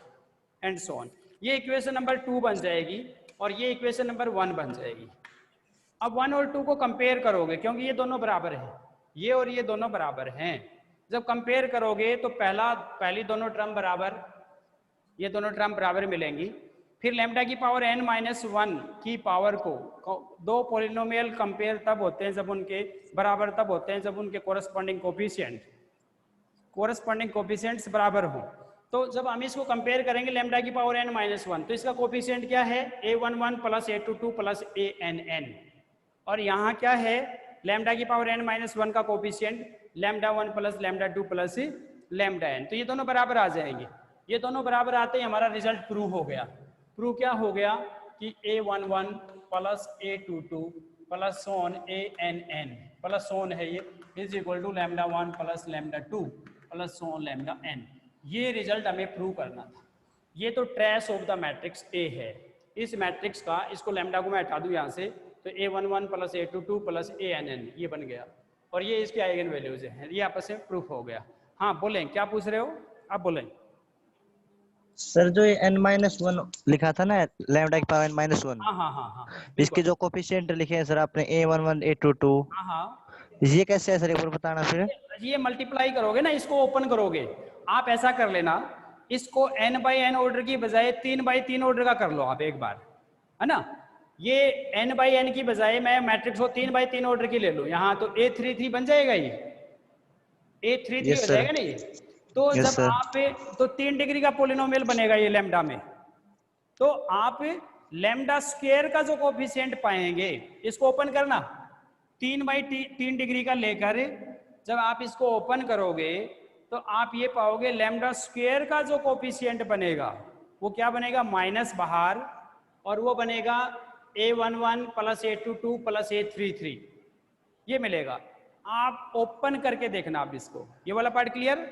एंड सो ऑन। ये इक्वेशन नंबर 2 बन जाएगी और ये इक्वेशन नंबर 1 बन जाएगी। अब 1 और 2 को कंपेयर करोगे क्योंकि ये दोनों बराबर हैं, ये और ये दोनों बराबर हैं। जब कंपेयर करोगे तो पहली दोनों टर्म बराबर, ये दोनों टर्म बराबर मिलेंगी। फिर लैम्डा की पावर n माइनस 1 की पावर को, दो पॉलिनोमियल कंपेयर तब होते हैं जब उनके बराबर, तब होते हैं जब उनके कोरेस्पॉन्डिंग कोफिशिएंट्स बराबर हो। तो जब हम इसको कंपेयर करेंगे लैम्डा की पावर n माइनस 1 तो इसका कोफिशिएंट क्या है? a11 plus a22 plus ann और यहाँ क्या है? लैम्डा की पावर n माइनस 1 का coefficient lambda 1 plus lambda 2 plus lambda n। तो ये दोनों बराबर आ जाएंगे। ये दोनों बराबर आते ही हमारा रिजल्ट प्रूव हो गया। प्रूव क्या हो गया कि a11 plus a22 plus on ann plus on है ये is equal to lambda 1 plus lambda 2 plus on lambda n। ये रिजल्ट हमें प्रूव करना था। ये तो trace of the matrix A है। इस मैट्रिक्स का, इसको लैम्डा को मैं हटा दूं यहाँ से, तो a11 plus a22 plus ann ये बन गया और ये इसके आइगन वैल्यूज हैं। ये आपस में प्रूफ हो गया। हाँ बोलें, क्या पूछ रहे हो आप? बोलें सर। जो ये n-1 लिखा था ना लैम्डा की पावर n-1, हाँ इसके जो कोफिशिएंट लिखे हैं सर आपने a11 a22, ये कैसे है सर? एक बार बताना। फिर ये मल्टीप्लाई करोगे ना, इसको ओपन करोगे। आप ऐसा कर लेना, इसको n बाई n ऑर्डर की बजाय 3 बाई 3 ऑर्डर का कर लो आप एक बार, है ना। ये n बाई n की बजाय मैं मैट्रिक्स को 3 बाई 3 ऑर्डर की ले लूं यहाँ, तो a33 बन जाएगा। ये a33 हो जाएगा ना ये। तो जब आप तो 3 डिग्री का पोलिनोमियल बनेगा ये लैम्डा में। तो आप लैम्डा स्क्वायर का जो कोफिशिएंट पाएंगे, इसको ओपन करना 3 बाई 3 डिग्री का लेकर जब आप इसको ओपन करोगे तो आप ये पाओगे लैम्डा स्क्वायर का जो कोफिशिएंट बनेगा वो क्या बनेगा? माइनस बाहर, और वो बनेगा a11 plus a22 plus a33 ये मिलेगा। आप ओपन करके देखना आप इसको। ये वाला पार्ट क्लियर?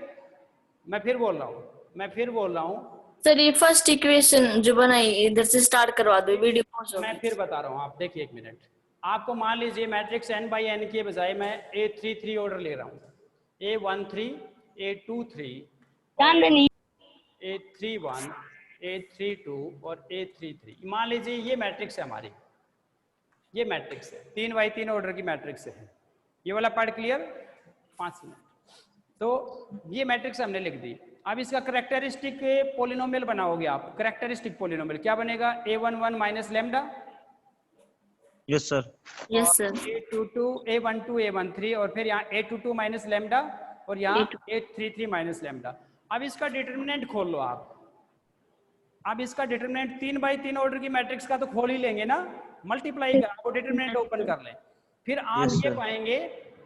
मैं फिर बोल रहा हूँ सर ये फर्स्ट इक्वेशन जो बनाई इधर से स्टार्ट करवा दो, वीडियो पॉज हो मैं गई। फिर बता रहा हूँ, आप देखिए 1 मिनट। आपको मान लीजिए मैट्रिक्स n बाई n के बजाय मैं A33 ऑर्डर ले रहा हूँ, A13, A23, A31, A32 और A33। मान लीजिए ये मैट्रिक्स है हमारी, ये मैट्रिक्स है 3 बाई 3 ऑर्डर की मैट्रिक्स है। ये वाला पार्ट क्लियर? 5 मिनट। तो ये मैट्रिक्स हमने लिख दी। अब इसका करेक्टरिस्टिक पोलिनोमियल बनाओगे आप। करेक्टरिस्टिक पोलिनोमियल क्या बनेगा? A11 minus lambda, yes sir, yes sir, A22, A12, A13 और फिर यहाँ A22 माइनस लेमडा और यहाँ A33 माइनस लेमडा। अब इसका डिटरमिनेंट खोल लो आप। अब इसका डिटरमिनेंट 3 बाई 3 ऑर्डर की मैट्रिक्स का तो खोल ही लेंगे ना, मल्टीप्लाई कर, आपको डिटरमिनेंट ओपन कर लें। फिर आप Yes, ये sir. पाएंगे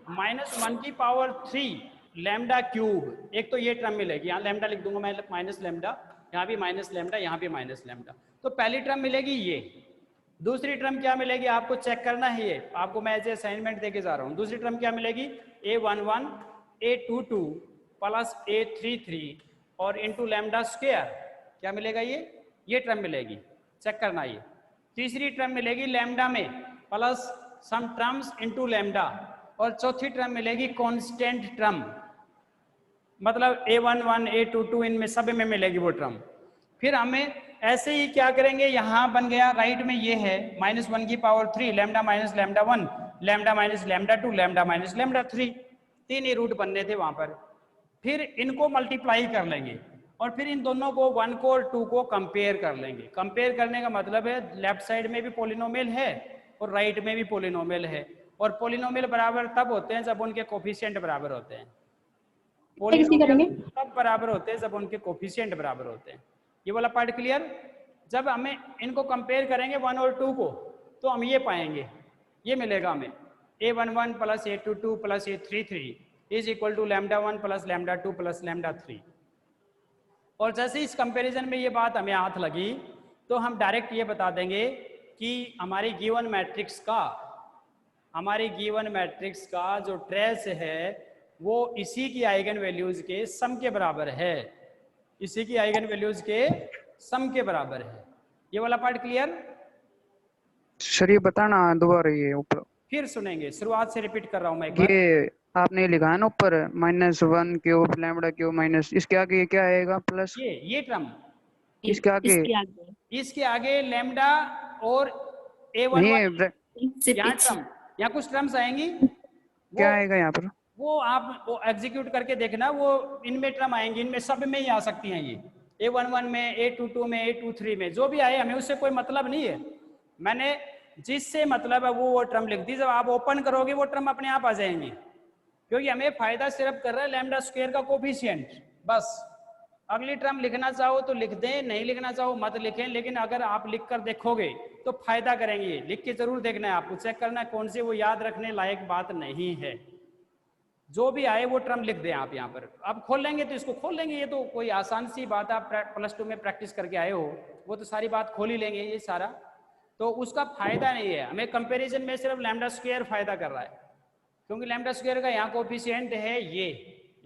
-1⁻³ लैम्डा क्यूब। एक तो ये टर्म मिलेगी, यहाँ लैम्डा लिख दूंगा मैं, माइनस लैम्डा, यहाँ भी माइनस लैम्डा, यहाँ भी माइनस लैम्डा। तो पहली टर्म मिलेगी ये। दूसरी टर्म क्या मिलेगी आपको चेक करना है, ये आपको मैं एज ए असाइनमेंट देके जा रहा हूँ। दूसरी टर्म क्या मिलेगी? A11 A22 प्लस A33 और इंटू लैम्डा स्क्वायर। क्या मिलेगा? ये टर्म मिलेगी, चेक करना ये। तीसरी टर्म मिलेगी लैम्डा में plus some terms into lambda और चौथी टर्म मिलेगी कांस्टेंट टर्म, मतलब A11 A22 इनमें सब में मिलेगी वो टर्म। फिर हमें ऐसे ही क्या करेंगे, यहाँ बन गया राइट में ये है -1⁻³ lambda minus lambda 1 lambda minus lambda 2 lambda minus lambda 3, 3 ही रूट बनने थे वहां पर। फिर इनको मल्टीप्लाई कर लेंगे और फिर इन दोनों को 1 को और 2 को कंपेयर कर लेंगे। कंपेयर करने का मतलब है लेफ्ट साइड में भी पोलिनोमियल है और राइट में भी पोलिनोमियल है। और पोलिनोमियल बराबर तब होते हैं जब उनके कोफिशिएंट बराबर होते हैं। पोलिनोमियल तब बराबर होते हैं जब उनके कोफिशिएंट बराबर होते हैं। ये वाला पार्ट क्लियर? जब हमें इनको कंपेयर करेंगे 1 और 2 को, तो हम ये पाएंगे, ये मिलेगा हमें A11 plus A22 plus A33 is equal to lambda 1 plus lambda 2 plus lambda 3। और जैसे इस कंपैरिजन में ये बात हमें हाथ लगी तो हम डायरेक्ट ये बता देंगे कि हमारी गिवन मैट्रिक्स का जो ट्रेस है वो इसी की आइगन वैल्यूज के सम के बराबर है, इसी की आइगन वैल्यूज के सम के बराबर है। ये वाला पार्ट क्लियर? सर ये बताना दोबारा, ये ऊपर फिर सुनेंगे, शुरुआत से रिपीट कर रहा हूं मैं एक बार। ये आपने लिखा है ना ऊपर -1³ लैम्डा क्यूब माइनस, इसके आगे ये क्या आएगा? प्लस ये टर्म, इसके आगे इसके आगे लैम्डा और A11 यहाँ टर्म, यहाँ कुछ टर्म्स आएंगी, क्या आएगा यहाँ पर? वो आप वो एग्जीक्यूट करके देखना, वो इनमें टर्म आएंगी, इनमें सब में ही आ सकती हैं ये। A11 में, A22 में, A23 में, जो भी आए हमें उससे कोई मतलब नहीं है। मैंने जिससे मतलब है वो टर्म लिख दी। जब आप ओपन करोगे वो टर्म अपने आप आ जाएंगे, क्योंकि हमें फायदा सिर्फ कर रहा है लैम्डा स्क्वायर का कोफिशिएंट, बस। अगली टर्म लिखना चाहो तो लिख दें, नहीं लिखना चाहो मत लिखें, लेकिन अगर आप लिख कर देखोगे तो फायदा करेंगे। लिख के जरूर देखना है आपको, चेक करना है कौन सी वो याद रखने लायक बात नहीं है। जो भी आए वो टर्म लिख दें आप यहाँ पर। अब खोल लेंगे तो इसको खोल लेंगे, ये तो कोई आसान सी बात है, आप +2 में प्रैक्टिस करके आए हो, वो तो सारी बात खोल ही लेंगे ये सारा, तो उसका फायदा नहीं है। हमें कंपैरिजन में सिर्फ लैम्डा स्क्वायर फायदा कर रहा है, क्योंकि लैम्डा स्क्वायर का यहाँ कोफिशिएंट है ये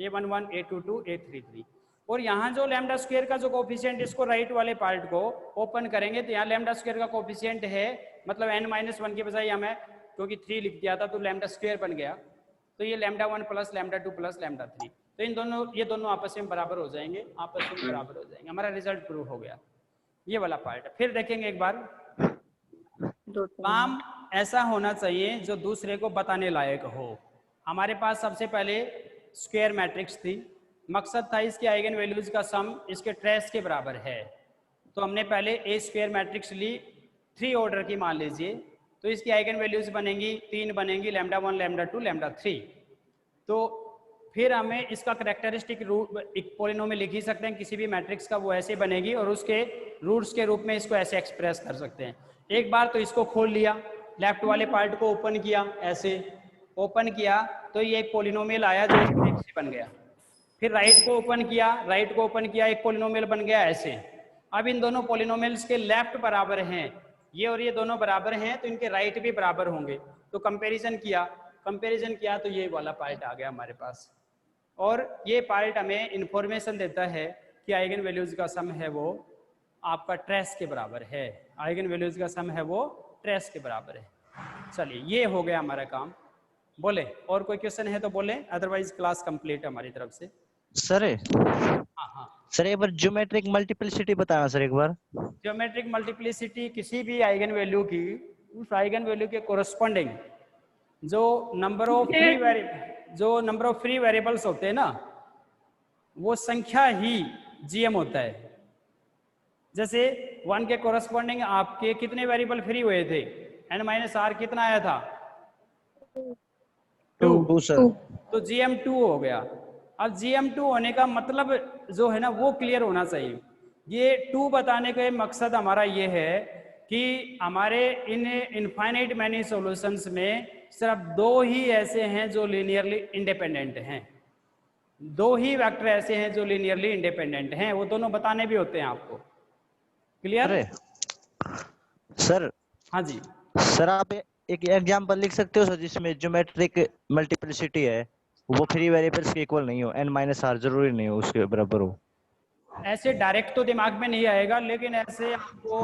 A11 A22 A33, और यहाँ जो लैम्डा स्क्वायर का जो कोफिशिएंट, इसको राइट वाले पार्ट को ओपन करेंगे तो यहाँ लैम्डा स्क्वायर का कोफिशिएंट है, मतलब n-1 के बजाय यहाँ मैं क्योंकि 3 लिख दिया था तो लैम्डा स्क्वायर बन गया, तो ये lambda 1 plus lambda 2 plus lambda 3, तो इन दोनों, ये दोनों आपस में बराबर हो जाएंगे, आपस में बराबर हो जाएंगे। हमारा रिजल्ट प्रूव हो गया। ये वाला पार्ट फिर देखेंगे एक बार। काम ऐसा होना चाहिए जो दूसरे को बताने लायक हो। हमारे पास सबसे पहले स्क्वायर मैट्रिक्स थी, मकसद था इसके आइगन वैल्यूज का सम इसके ट्रेस के बराबर है, तो हमने पहले ए स्क्वायर मैट्रिक्स ली 3 ऑर्डर की मान लीजिए, तो इसकी आइगन वैल्यूज बनेंगी 3 बनेंगी, लैम्डा 1 लैम्डा 2 लैम्डा 3। तो फिर हमें इसका करेक्टरिस्टिक रूट एक पॉलिनोमियल लिख ही सकते हैं किसी भी मैट्रिक्स का, वो ऐसे बनेगी और उसके रूट्स के रूप में इसको ऐसे एक्सप्रेस कर सकते हैं। एक बार तो इसको खोल लिया, लेफ्ट वाले पार्ट को ओपन किया, ऐसे ओपन किया तो ये एक पॉलिनोमियल आया जो ऐसे बन गया। फिर राइट को ओपन किया, राइट को ओपन किया, एक पॉलिनोमियल बन गया ऐसे। अब इन दोनों पॉलिनोमियल्स के लेफ्ट बराबर हैं, ये और ये दोनों बराबर हैं, तो इनके राइट भी बराबर होंगे। तो कंपैरिजन किया तो ये वाला पार्ट आ गया हमारे पास, और ये पार्ट हमें इंफॉर्मेशन देता है कि आइगन वैल्यूज का सम है वो आपका ट्रेस के बराबर है, आइगन वैल्यूज का सम है वो ट्रेस के बराबर है। चलिए ये हो गया हमारा काम। बोले और कोई क्वेश्चन है तो बोले, अदरवाइज क्लास कंप्लीट हमारी तरफ से। सर हाँ हाँ, सर एक बार ज्योमेट्रिक मल्टीप्लिसिटी बताना सर एक बार। ज्योमेट्रिक मल्टीप्लिसिटी किसी भी आइगन वैल्यू की उस आइगन वैल्यू के कोरस्पॉन्डिंग जो नंबर ऑफ फ्री वेरिएबल्स होते हैं ना, वो संख्या ही जीएम होता है। जैसे 1 के कोरस्पॉन्डिंग आपके कितने वेरिएबल फ्री हुए थे, n-r कितना आया था, 2 सर। तो GM2 हो गया। अब GM2 होने का मतलब जो है ना वो क्लियर होना चाहिए। ये 2 बताने का मकसद हमारा ये है कि हमारे इन इनफाइनाइट मैनी सॉल्यूशंस में सिर्फ 2 ही ऐसे हैं जो लीनियरली इंडिपेंडेंट हैं, 2 ही वेक्टर ऐसे हैं जो लीनियरली इंडिपेंडेंट हैं, वो दोनों बताने भी होते हैं आपको। क्लियर? सर हाँ जी सर आप एक एग्जांपल लिख सकते हो सर जिसमें ज्योमेट्रिक मल्टीप्लिसिटी है वो फ्री वेरिएबल्स के इक्वल नहीं हो, n-r जरूरी नहीं हो उसके बराबर हो। ऐसे डायरेक्ट तो दिमाग में नहीं आएगा, लेकिन ऐसे आपको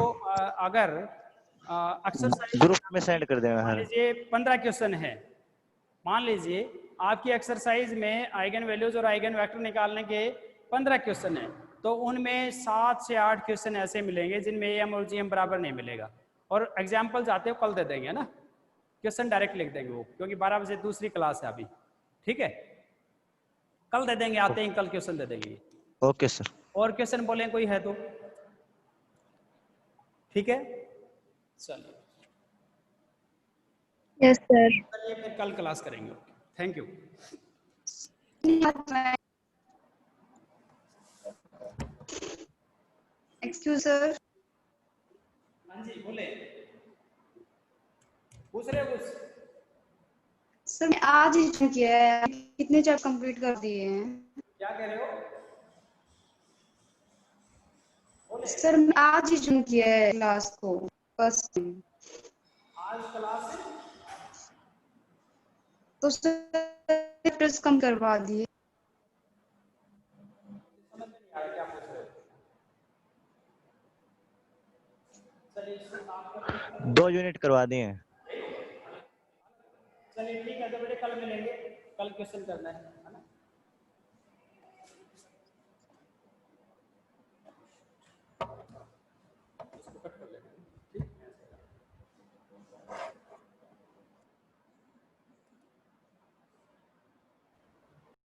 अगर एक्सरसाइज ग्रुप में सेंड कर देना मान सर। लीजिए 15 क्वेश्चन है, मान लीजिए आपकी एक्सरसाइज में आइगन वैल्यूज और आइगन वेक्टर निकालने के 15 क्वेश्चन है, तो उनमें 7 से 8 क्वेश्चन ऐसे मिलेंगे जिनमें AM और GM बराबर नहीं मिलेगा। और एग्जाम्पल्स आते हो कल दे देंगे ना, क्वेश्चन डायरेक्ट लिख देंगे वो, क्योंकि 12 बजे दूसरी क्लास है अभी, ठीक है? कल दे देंगे, आते ही कल क्वेश्चन दे देंगे। Okay sir. और क्वेश्चन बोले कोई है तो ठीक है, चलिए यस सर। चलिए फिर कल क्लास करेंगे। Thank you. Excuse sir. हाँ जी बोले, पूछ रहे हो कुछ? सर मैं आज ही ज्वाइन किया है, कितने चैप्टर कंप्लीट कर दिए हैं? क्या कह रहे हो? सर मैं आज ही ज्वाइन किया है क्लास को, फर्स्ट टाइम। आज क्लास तो चैप्टर्स कम करवा दिए। समझ में नहीं आया क्या पूछ रहे हो? चलिए 2 यूनिट करवा दिए हैं। चलिए ठीक है, तो बेटे कल मिलेंगे, कल क्वेश्चन करना है।